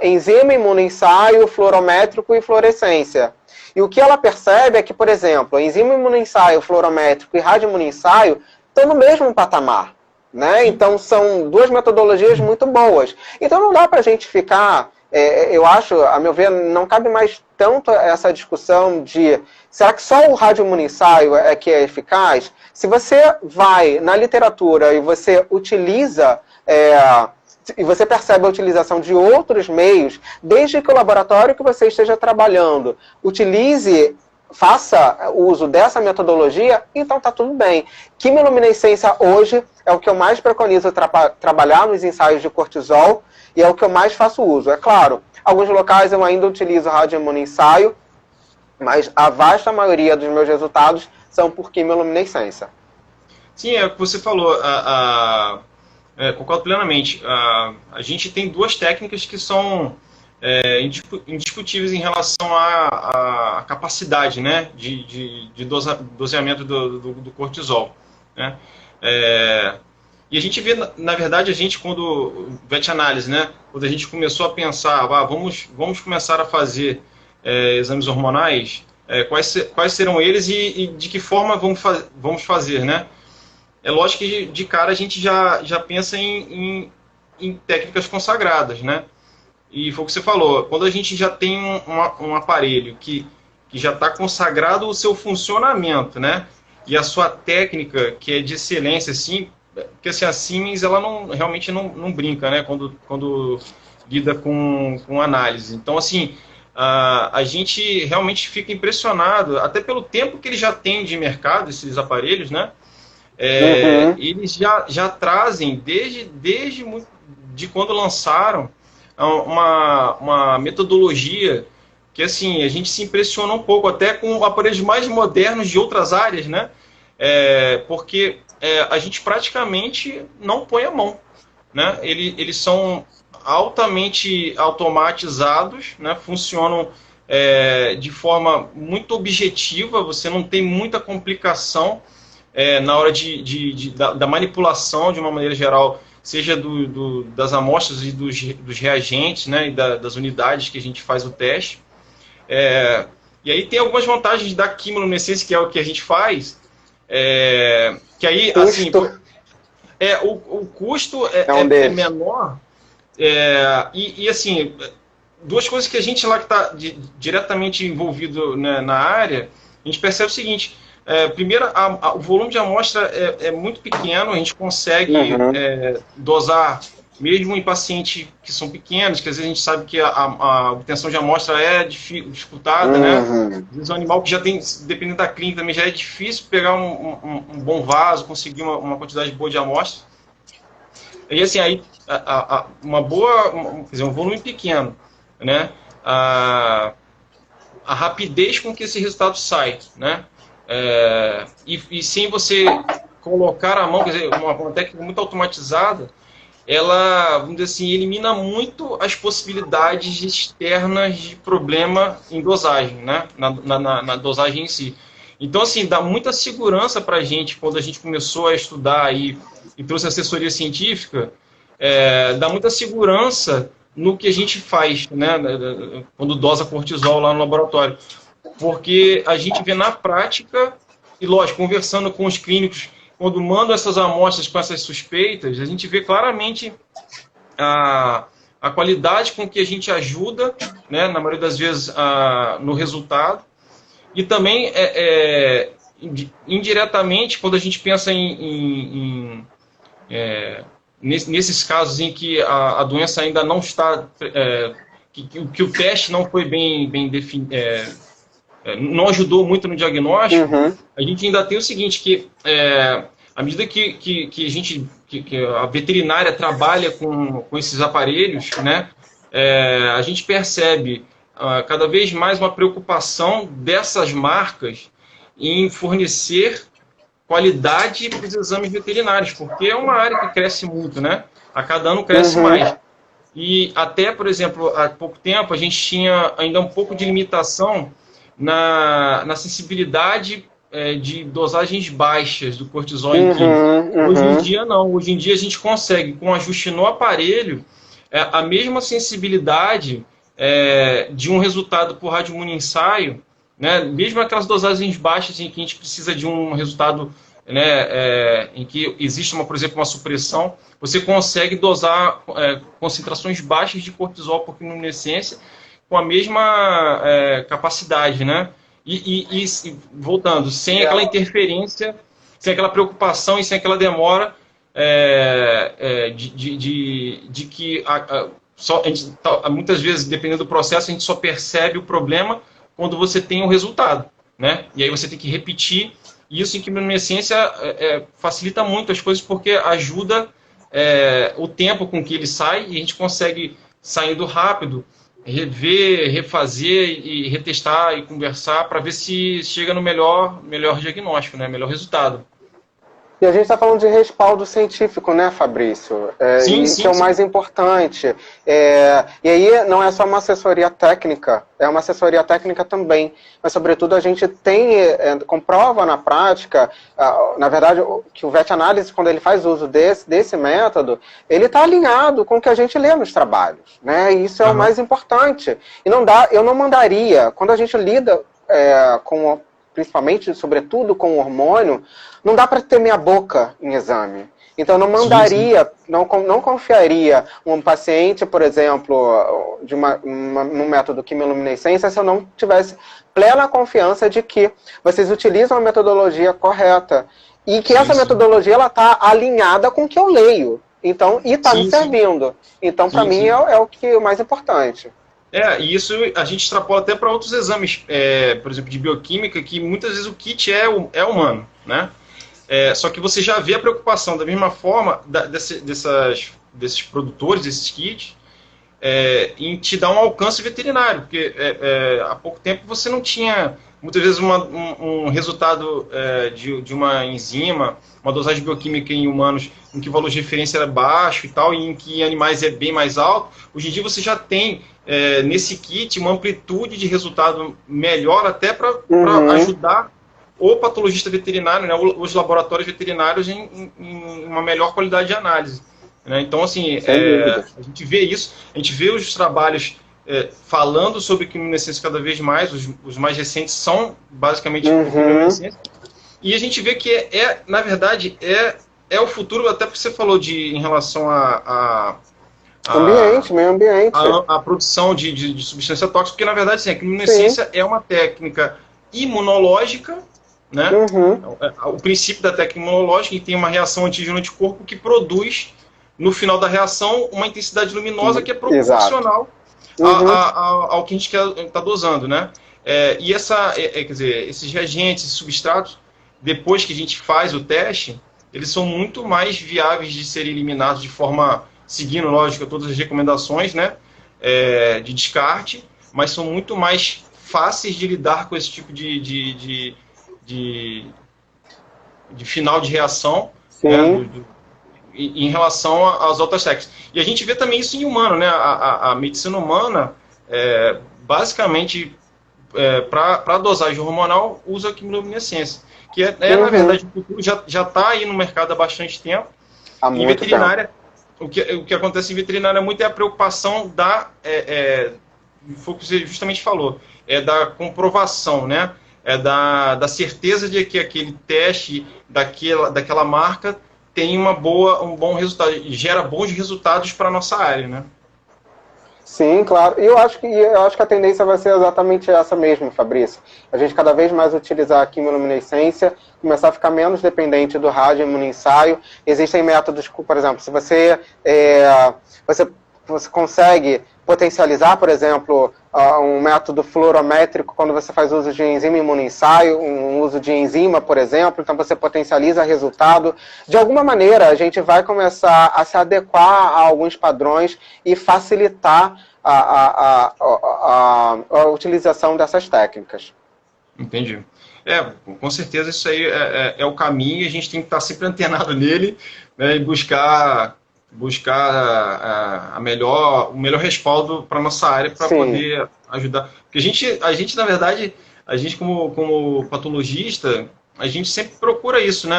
enzima imunoensaio, fluorométrico e fluorescência. E o que ela percebe é que, por exemplo, enzima imunoensaio, fluorométrico e radioimunoensaio estão no mesmo patamar, né? Então são duas metodologias muito boas. Então não dá para a gente ficar... eu acho, a meu ver, não cabe mais tanto essa discussão de será que só o radioimunoensaio é que é eficaz? Se você vai na literatura e você utiliza, e você percebe a utilização de outros meios, desde que o laboratório que você esteja trabalhando faça uso dessa metodologia, então está tudo bem. Quimiluminescência hoje é o que eu mais preconizo trabalhar nos ensaios de cortisol, e é o que eu mais faço uso. É claro, alguns locais eu ainda utilizo radioimunoensaio, mas a vasta maioria dos meus resultados são por quimiluminescência. Sim, é o que você falou. Concordo plenamente. A gente tem duas técnicas que são indiscutíveis em relação à capacidade, né, de doseamento do cortisol, né? E a gente vê, na verdade, quando VET-análise, né, quando a gente começou a pensar, vamos começar a fazer exames hormonais, quais serão eles e de que forma vamos fazer, né? É lógico que de cara a gente já pensa em técnicas consagradas, né? E foi o que você falou, quando a gente já tem um aparelho que já está consagrado o seu funcionamento, né? E a sua técnica, que é de excelência, assim, porque assim, a Siemens ela realmente não brinca, né, quando lida com análise. Então, assim, a gente realmente fica impressionado, até pelo tempo que eles já têm de mercado, esses aparelhos, né? Eles já trazem, desde de quando lançaram, uma metodologia que, assim, a gente se impressiona um pouco, até com aparelhos mais modernos de outras áreas, né? Porque a gente praticamente não põe a mão, né? Eles são altamente automatizados, né? Funcionam de forma muito objetiva, você não tem muita complicação na hora da manipulação, de uma maneira geral, seja das amostras e dos reagentes, né? E das unidades que a gente faz o teste. E aí tem algumas vantagens da quimiluminescência, que é o que a gente faz, que aí, assim, o custo é menor, e assim, duas coisas que a gente lá que está diretamente envolvido, né, na área, a gente percebe o seguinte: primeiro, o volume de amostra é muito pequeno, a gente consegue dosar mesmo em pacientes que são pequenos, que às vezes a gente sabe que a obtenção de amostra é dificultada, né? Às vezes o animal que já tem, dependendo da clínica, também já é difícil pegar um bom vaso, conseguir uma quantidade boa de amostra. E assim, aí, um volume pequeno, né? A rapidez com que esse resultado sai, né? E sem você colocar a mão, quer dizer, uma técnica muito automatizada, ela, vamos dizer assim, elimina muito as possibilidades externas de problema em dosagem, né? Na dosagem em si. Então, assim, dá muita segurança para a gente, quando a gente começou a estudar e trouxe assessoria científica, dá muita segurança no que a gente faz, né? Quando dosa cortisol lá no laboratório. Porque a gente vê na prática, e lógico, conversando com os clínicos, quando mandam essas amostras com essas suspeitas, a gente vê claramente a a qualidade com que a gente ajuda, né, na maioria das vezes, no resultado. E também, indiretamente, quando a gente pensa nesses casos em que a doença ainda não está... que o teste não foi bem definido, não ajudou muito no diagnóstico, a gente ainda tem o seguinte, que à medida que a veterinária trabalha com esses aparelhos, né, a gente percebe cada vez mais uma preocupação dessas marcas em fornecer qualidade para os exames veterinários, porque é uma área que cresce muito, né? A cada ano cresce mais. E até, por exemplo, há pouco tempo a gente tinha ainda um pouco de limitação na sensibilidade de dosagens baixas do cortisol em químico. Hoje em dia não. Hoje em dia a gente consegue, com ajuste no aparelho, a mesma sensibilidade de um resultado por radioimunoensaio, né? Mesmo aquelas dosagens baixas em que a gente precisa de um resultado, né, em que existe, por exemplo, uma supressão, você consegue dosar concentrações baixas de cortisol por quimiluminescência com a mesma capacidade, né? E voltando, sem aquela interferência, sem aquela preocupação e sem aquela demora de que muitas vezes, dependendo do processo, a gente só percebe o problema quando você tem o resultado, né? E aí você tem que repetir. E isso em quimiluminescência facilita muito as coisas, porque ajuda o tempo com que ele sai, e a gente consegue, saindo rápido, rever, refazer e retestar e conversar para ver se chega no melhor diagnóstico, né? Melhor resultado. E a gente está falando de respaldo científico, né, Fabrício? Sim, que é o mais importante. E aí não é só uma assessoria técnica, é uma assessoria técnica também. Mas, sobretudo, a gente comprova na prática, na verdade, que o VetAnálise, quando ele faz uso desse método, ele está alinhado com o que a gente lê nos trabalhos, né? E isso é o mais importante. E eu não mandaria, quando a gente lida principalmente, sobretudo, com o hormônio, não dá para ter meia boca em exame. Então, não mandaria, não confiaria um paciente, por exemplo, num método quimiluminescência, se eu não tivesse plena confiança de que vocês utilizam a metodologia correta e que essa metodologia está alinhada com o que eu leio. Então, e está me servindo. Então, para mim, é o mais importante. E isso a gente extrapola até para outros exames, por exemplo, de bioquímica, que muitas vezes o kit é humano, né? Só que você já vê a preocupação da mesma forma desses produtores, desses kits, em te dar um alcance veterinário, porque há pouco tempo você não tinha, muitas vezes, um resultado de uma enzima, uma dosagem bioquímica em humanos, em que o valor de referência era baixo e tal, e em que em animais é bem mais alto. Hoje em dia você já tem nesse kit uma amplitude de resultado melhor, até para ajudar o patologista veterinário, né, os laboratórios veterinários em uma melhor qualidade de análise, né? Então, assim, a gente vê isso, a gente vê os trabalhos falando sobre quimiluminescência cada vez mais, os mais recentes são basicamente quimiluminescência, e a gente vê que na verdade, o futuro, até porque você falou em relação meio ambiente. A produção de substância tóxica, porque na verdade, sim, a quimiluminescência é uma técnica imunológica, né? O princípio da técnica imunológica, e tem uma reação antígeno-anticorpo que produz, no final da reação, uma intensidade luminosa que é proporcional ao que a gente está dosando, né? E quer dizer, esses reagentes, esses substratos, depois que a gente faz o teste, eles são muito mais viáveis de serem eliminados de forma, seguindo, lógico, todas as recomendações, né, de descarte, mas são muito mais fáceis de lidar com esse tipo de final de reação, né, em relação às outras técnicas. E a gente vê também isso em humano, né? A medicina humana, basicamente, para dosagem hormonal, usa a quimiluminescência, que na verdade, o futuro já está aí no mercado há bastante tempo. Em veterinária, o que acontece em veterinária muito é a preocupação foi o que você justamente falou, da comprovação, né? Da certeza de que aquele teste daquela marca tem um bom resultado, gera bons resultados para a nossa área, né? Sim, claro. E eu acho que a tendência vai ser exatamente essa mesmo, Fabrício. A gente cada vez mais utilizar a quimiluminescência, começar a ficar menos dependente do rádio imunoensaio. Existem métodos, por exemplo, se você, você consegue potencializar, por exemplo, um método fluorométrico quando você faz uso de enzima imunoensaio, um uso de enzima, por exemplo, então você potencializa resultado. De alguma maneira, a gente vai começar a se adequar a alguns padrões e facilitar a utilização dessas técnicas. Entendi. Com certeza isso aí é o caminho e a gente tem que estar sempre antenado nele, né, e buscar o melhor respaldo para a nossa área para poder ajudar. Porque a gente, na verdade, como patologista, a gente sempre procura isso, né?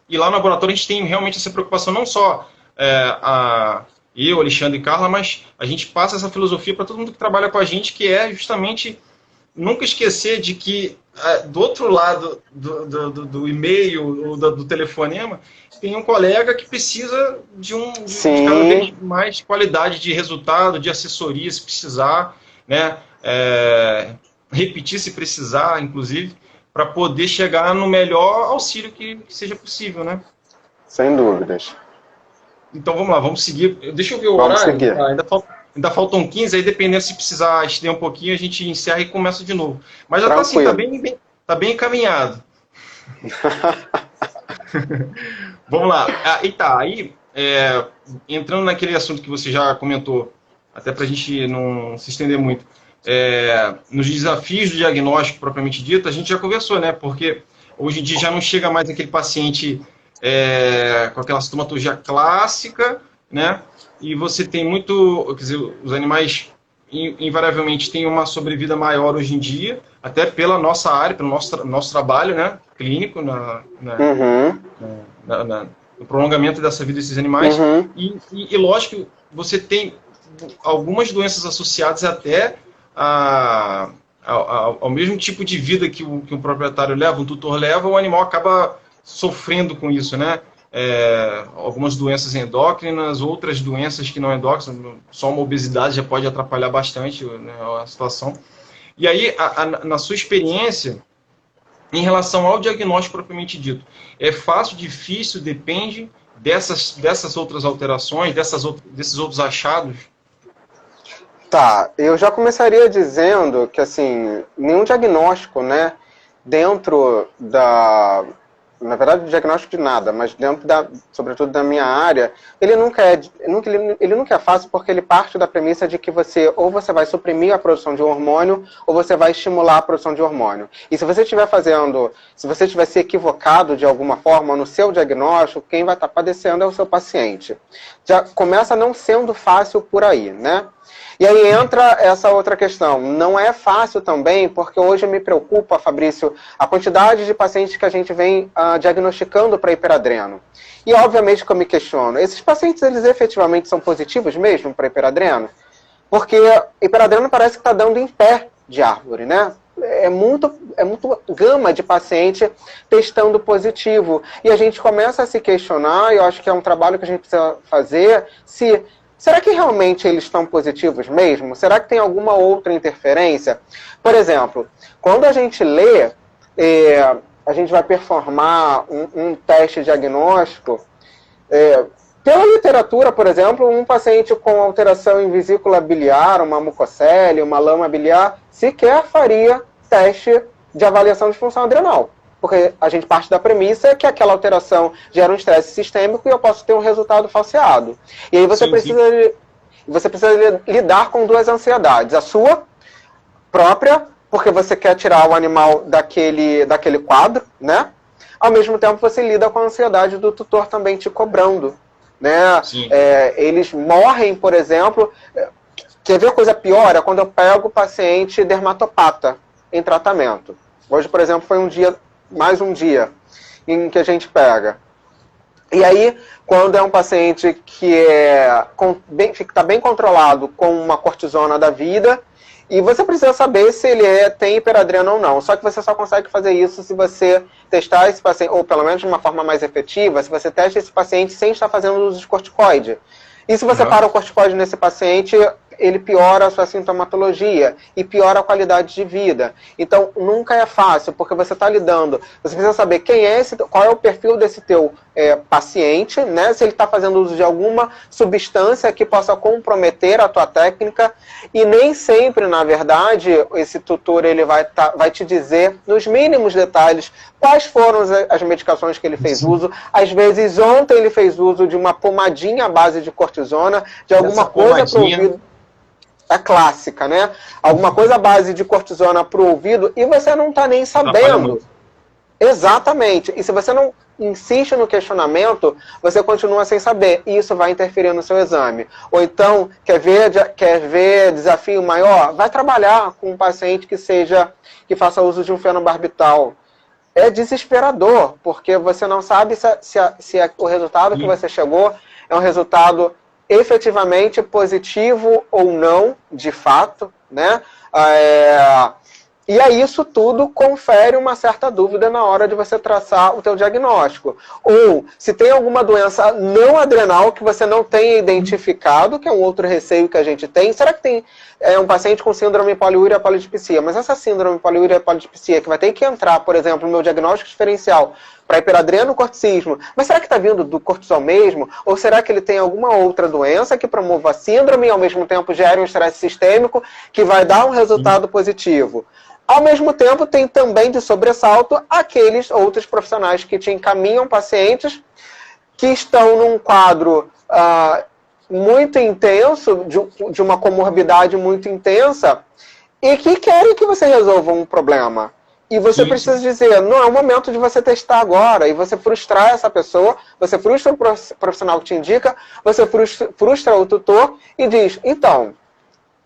E lá no laboratório a gente tem realmente essa preocupação, não só eu, Alexandre e Carla, mas a gente passa essa filosofia para todo mundo que trabalha com a gente, que é justamente nunca esquecer de que do outro lado do e-mail ou do telefonema tem um colega que precisa de cada vez mais qualidade de resultado, de assessoria se precisar, né? Repetir se precisar, inclusive, para poder chegar no melhor auxílio que seja possível, né? Sem dúvidas. Então vamos lá, vamos seguir. Deixa eu ver o horário. Ainda faltam 15, aí dependendo se precisar estender um pouquinho, a gente encerra e começa de novo. Mas já está assim, tá bem encaminhado. Vamos lá. Aí, entrando naquele assunto que você já comentou, até para a gente não se estender muito, nos desafios do diagnóstico propriamente dito, a gente já conversou, né? Porque hoje em dia já não chega mais aquele paciente com aquela sintomatologia clássica, né? E você tem muito, quer dizer, os animais invariavelmente têm uma sobrevida maior hoje em dia, até pela nossa área, pelo nosso trabalho, né, clínico, no prolongamento dessa vida desses animais. E lógico, você tem algumas doenças associadas até ao mesmo tipo de vida que um proprietário leva, um tutor leva, o animal acaba sofrendo com isso, né? Algumas doenças endócrinas, outras doenças que não endócrinas, só uma obesidade já pode atrapalhar bastante, né, a situação. E aí, na sua experiência, em relação ao diagnóstico propriamente dito, é fácil, difícil, depende dessas outras alterações, desses outros achados? Tá, eu já começaria dizendo que, assim, nenhum diagnóstico, né, dentro na verdade, o diagnóstico de nada, mas dentro sobretudo da minha área, ele nunca é fácil porque ele parte da premissa de que você vai suprimir a produção de um hormônio ou você vai estimular a produção de hormônio. E se você estiver se equivocado de alguma forma no seu diagnóstico, quem vai estar padecendo é o seu paciente. Já começa não sendo fácil por aí, né? E aí entra essa outra questão. Não é fácil também, porque hoje me preocupa, Fabrício, a quantidade de pacientes que a gente vem diagnosticando para hiperadreno. E obviamente que eu me questiono, esses pacientes, eles efetivamente são positivos mesmo para hiperadreno? Porque hiperadreno parece que está dando em pé de árvore, né? É muito gama de paciente testando positivo. E a gente começa a se questionar, e eu acho que é um trabalho que a gente precisa fazer, será que realmente eles estão positivos mesmo? Será que tem alguma outra interferência? Por exemplo, quando a gente lê, a gente vai performar um teste diagnóstico, pela literatura, por exemplo, um paciente com alteração em vesícula biliar, uma mucocele, uma lama biliar, sequer faria teste de avaliação de função adrenal. Porque a gente parte da premissa que aquela alteração gera um estresse sistêmico e eu posso ter um resultado falseado. E aí você precisa lidar com duas ansiedades. A sua própria, porque você quer tirar o animal daquele quadro, né? Ao mesmo tempo você lida com a ansiedade do tutor também te cobrando, né? Eles morrem, por exemplo. Quer ver coisa pior? É quando eu pego o paciente dermatopata em tratamento. Hoje, por exemplo, foi mais um dia em que a gente pega. E aí, quando é um paciente que está bem controlado com uma cortisona da vida, e você precisa saber se ele tem hiperadreno ou não. Só que você só consegue fazer isso se você testar esse paciente, ou pelo menos de uma forma mais efetiva, se você testa esse paciente sem estar fazendo uso de corticoide. E se você para o corticoide nesse paciente, ele piora a sua sintomatologia e piora a qualidade de vida. Então, nunca é fácil, porque você está lidando, você precisa saber quem é esse, qual é o perfil desse teu paciente, né? Se ele está fazendo uso de alguma substância que possa comprometer a tua técnica, e nem sempre, na verdade, esse tutor ele vai te dizer, nos mínimos detalhes, quais foram as medicações que ele fez uso. Às vezes, ontem ele fez uso de uma pomadinha à base de cortisona, de alguma coisa para o ouvido. A clássica, né? Alguma coisa à base de cortisona para o ouvido e você não está nem sabendo. Exatamente. E se você não insiste no questionamento, você continua sem saber. E isso vai interferir no seu exame. Ou então, quer ver desafio maior? Vai trabalhar com um paciente que faça uso de um fenobarbital. É desesperador, porque você não sabe se o resultado que você chegou é um resultado efetivamente positivo ou não, de fato, né? E aí isso tudo confere uma certa dúvida na hora de você traçar o teu diagnóstico. Ou se tem alguma doença não adrenal que você não tenha identificado, que é um outro receio que a gente tem. Será que tem um paciente com síndrome poliúria polidipsia? Mas essa síndrome poliúria polidipsia que vai ter que entrar, por exemplo, no meu diagnóstico diferencial para hiperadreno corticismo, mas será que está vindo do cortisol mesmo? Ou será que ele tem alguma outra doença que promova a síndrome e ao mesmo tempo gere um estresse sistêmico que vai dar um resultado positivo? Ao mesmo tempo, tem também de sobressalto aqueles outros profissionais que te encaminham pacientes que estão num quadro muito intenso, de uma comorbidade muito intensa, e que querem que você resolva um problema. E você precisa dizer, não é o momento de você testar agora, e você frustrar essa pessoa, você frustra o profissional que te indica, você frustra o tutor e diz, então,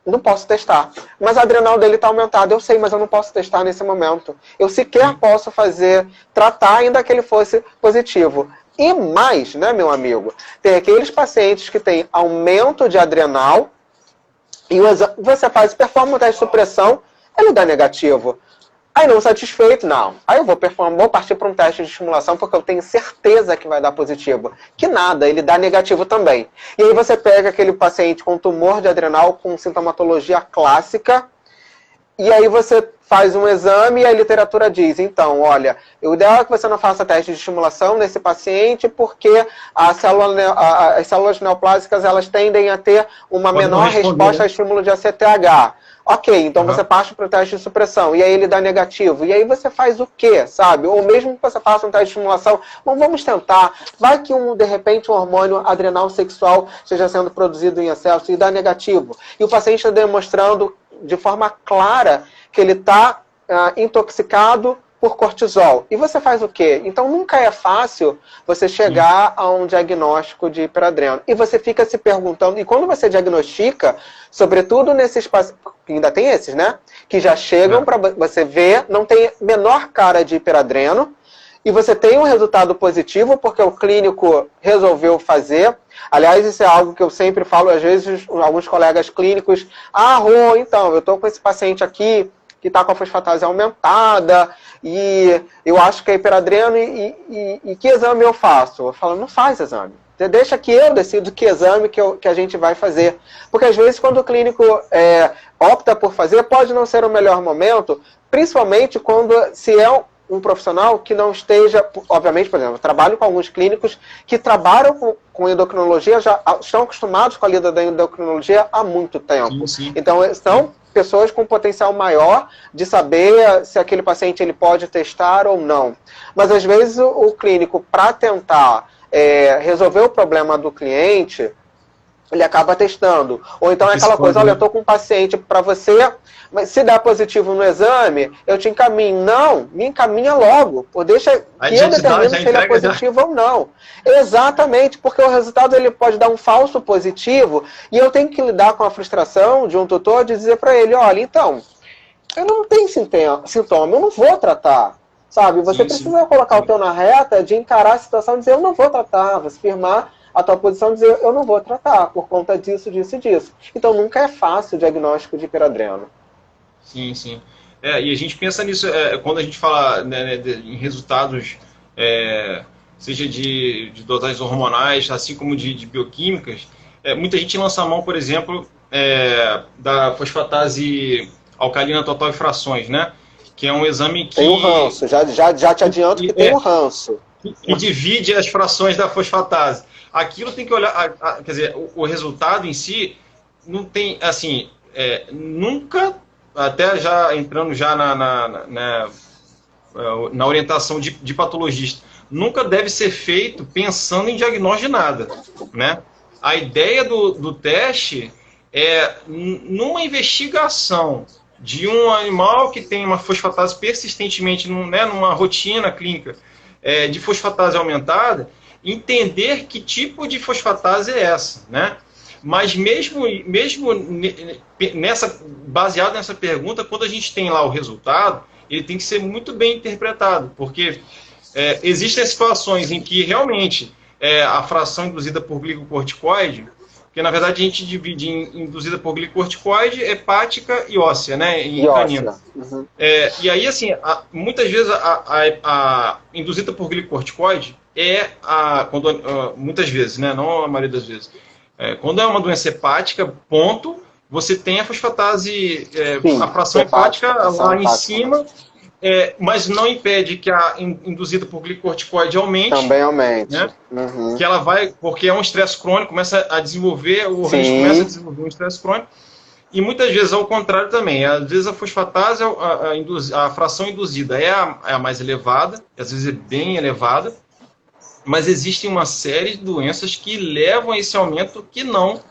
não posso testar. Mas a adrenal dele está aumentada. Eu sei, mas eu não posso testar nesse momento. Eu sequer posso tratar ainda que ele fosse positivo. E mais, né, meu amigo? Tem aqueles pacientes que têm aumento de adrenal e você performa um teste de supressão, ele dá negativo. Aí não satisfeito, não. Aí eu vou partir para um teste de estimulação porque eu tenho certeza que vai dar positivo. Que nada, ele dá negativo também. E aí você pega aquele paciente com tumor de adrenal com sintomatologia clássica e aí você faz um exame e a literatura diz, então, olha, o ideal é que você não faça teste de estimulação nesse paciente porque as células neoplásicas elas tendem a ter uma menor resposta a estímulo de ACTH. Ok, então você parte para o teste de supressão, e aí ele dá negativo. E aí você faz o quê, sabe? Ou mesmo que você faça um teste de estimulação, bom, vamos tentar. Vai que, de repente, um hormônio adrenal sexual esteja sendo produzido em excesso e dá negativo. E o paciente está demonstrando de forma clara que ele está intoxicado por cortisol. E você faz o quê? Então nunca é fácil você chegar a um diagnóstico de hiperadreno. E você fica se perguntando, e quando você diagnostica, sobretudo nesses pacientes, ainda tem esses, né? Que já chegam para você ver, não tem menor cara de hiperadreno, e você tem um resultado positivo porque o clínico resolveu fazer. Aliás, isso é algo que eu sempre falo, às vezes, alguns colegas clínicos, Rô, então, eu estou com esse paciente aqui, que está com a fosfatase aumentada, e eu acho que é hiperadreno, e que exame eu faço? Eu falo, não faz exame. Deixa que eu decido que exame que a gente vai fazer. Porque às vezes quando o clínico opta por fazer, pode não ser o melhor momento, principalmente quando se é um profissional que não esteja, obviamente, por exemplo, eu trabalho com alguns clínicos que trabalham com endocrinologia, já estão acostumados com a lida da endocrinologia há muito tempo. Sim. Então, são pessoas com potencial maior de saber se aquele paciente ele pode testar ou não. Mas, às vezes, o clínico, para tentar resolver o problema do cliente, ele acaba testando. Ou então é aquela coisa, olha, eu estou com um paciente para você, mas se der positivo no exame, eu te encaminho. Não, me encaminha logo. Ou deixa que eu determine se ele é positivo ou não. Exatamente, porque o resultado ele pode dar um falso positivo e eu tenho que lidar com a frustração de um tutor de dizer para ele, olha, então, eu não tenho sintoma, eu não vou tratar. Sabe, você precisa colocar o teu na reta de encarar a situação e dizer, eu não vou tratar, você firmar a tua posição e dizer, eu não vou tratar, por conta disso, disso e disso. Então, nunca é fácil o diagnóstico de hiperadreno. Sim, sim. E a gente pensa nisso, quando a gente fala em resultados, seja de dosagens hormonais, assim como de bioquímicas, muita gente lança a mão, por exemplo, da fosfatase alcalina total e frações, né? Que é um exame que... Tem um ranço, já te adianto que tem um ranço. E divide as frações da fosfatase. Aquilo tem que olhar, quer dizer, o resultado em si não tem, assim, nunca, até já entrando já na orientação de patologista, nunca deve ser feito pensando em diagnóstico de nada, né? A ideia do teste é, numa investigação de um animal que tem uma fosfatase persistentemente, numa rotina clínica de fosfatase aumentada, entender que tipo de fosfatase é essa, né? Mas mesmo baseado nessa pergunta, quando a gente tem lá o resultado, ele tem que ser muito bem interpretado, porque existem situações em que realmente a fração induzida por glicocorticoide, porque na verdade a gente divide em induzida por glicocorticoide, hepática e óssea, né? Em canino. Uhum. E aí, assim, muitas vezes a induzida por glicocorticoide muitas vezes, né? Não a maioria das vezes. Quando é uma doença hepática, ponto, você tem a fosfatase, a fração hepática lá em cima, mas não impede que a induzida por glicocorticoide aumente. Também aumente. Né? Uhum. Que ela vai, porque é um estresse crônico, começa a desenvolver, o organismo começa a desenvolver um estresse crônico. E muitas vezes, ao contrário também. Às vezes a fosfatase, a fração induzida é a mais elevada, às vezes é bem elevada, mas existem uma série de doenças que levam a esse aumento que não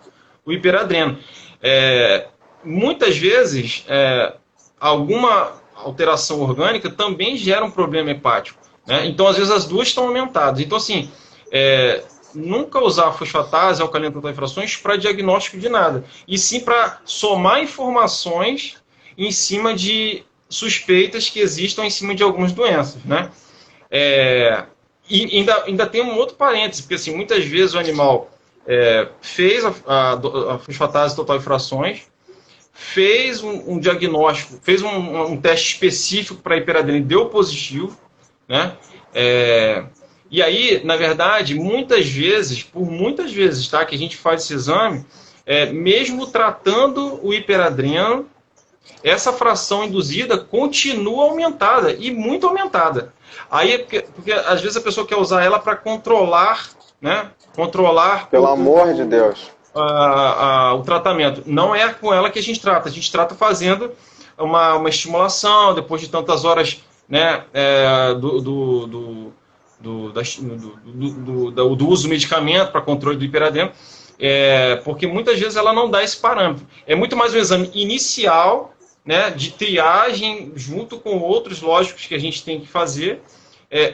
o hiperadreno. Muitas vezes, alguma alteração orgânica também gera um problema hepático, né? Então, às vezes, as duas estão aumentadas. Então, assim, nunca usar a fosfatase, alcalina total e frações para diagnóstico de nada, e sim para somar informações em cima de suspeitas que existam em cima de algumas doenças, né? E ainda tem um outro parêntese, porque assim, muitas vezes o animal fez a fosfatase total e frações, fez um diagnóstico, fez um teste específico para hiperadreno e deu positivo, né? E aí, na verdade, muitas vezes, tá, que a gente faz esse exame, mesmo tratando o hiperadreno, essa fração induzida continua aumentada, e muito aumentada. Aí, porque às vezes a pessoa quer usar ela para controlar, né? Controlar... Pelo amor de Deus. O tratamento. Não é com ela que a gente trata fazendo uma estimulação, depois de tantas horas, né, do uso do medicamento para controle do hiperadreno, porque muitas vezes ela não dá esse parâmetro. É muito mais um exame inicial, né, de triagem junto com outros lógicos que a gente tem que fazer,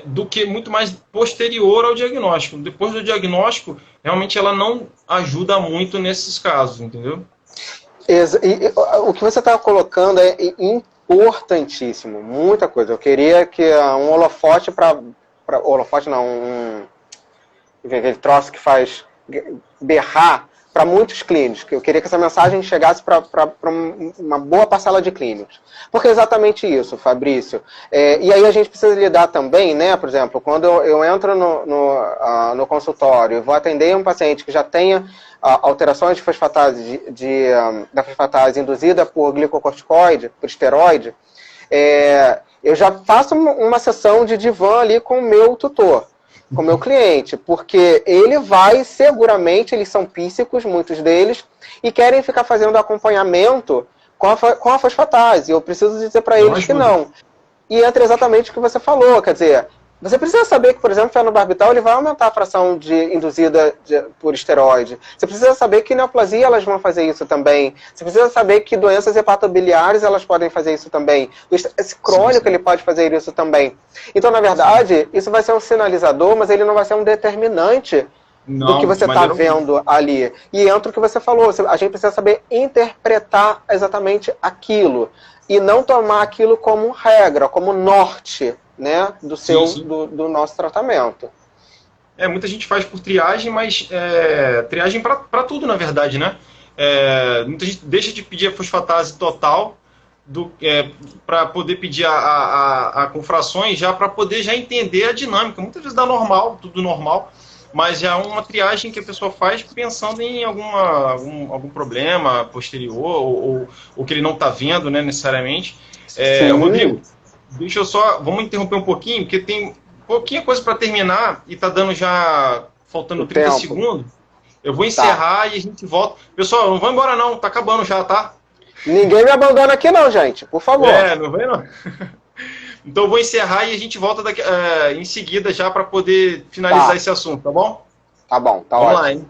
do que muito mais posterior ao diagnóstico. Depois do diagnóstico, realmente ela não ajuda muito nesses casos, entendeu? O que você está colocando é importantíssimo, muita coisa. Eu queria que um holofote holofote não, aquele troço que faz berrar para muitos clínicos, que eu queria que essa mensagem chegasse para uma boa parcela de clínicos. Porque é exatamente isso, Fabrício. E aí a gente precisa lidar também, né, por exemplo, quando eu entro no consultório e vou atender um paciente que já tenha alterações de fosfatase, da fosfatase induzida por glicocorticoide, por esteroide, eu já faço uma sessão de divã ali com o meu tutor, com o meu cliente, porque ele vai, seguramente, eles são píssicos, muitos deles, e querem ficar fazendo acompanhamento com a fosfatase. Eu preciso dizer para eles que não. E entra exatamente o que você falou, quer dizer, você precisa saber que, por exemplo, o fenobarbital ele vai aumentar a fração induzida por esteroide. Você precisa saber que neoplasia elas vão fazer isso também. Você precisa saber que doenças hepatobiliares elas podem fazer isso também. Esse crônico ele pode fazer isso também. Então, na verdade, isso vai ser um sinalizador, mas ele não vai ser um determinante do que você está vendo ali. E entra o que você falou, a gente precisa saber interpretar exatamente aquilo. E não tomar aquilo como regra, como norte, né, do nosso tratamento. Muita gente faz por triagem, mas triagem para tudo, na verdade, né? Muita gente deixa de pedir a fosfatase total para poder pedir com frações, já para poder já entender a dinâmica. Muitas vezes dá normal, tudo normal, mas já é uma triagem que a pessoa faz pensando em algum problema posterior, ou que ele não está vendo, né, necessariamente. Rodrigo, deixa eu só, vamos interromper um pouquinho, porque tem pouquinha coisa para terminar e tá dando já, faltando 30 segundos. Eu vou encerrar e a gente volta. Pessoal, não vão embora não, tá acabando já, tá? Ninguém me abandona aqui não, gente, por favor. Não vem não. Então eu vou encerrar e a gente volta em seguida já para poder finalizar esse assunto, tá bom? Tá bom, tá Vamos ótimo. lá, hein?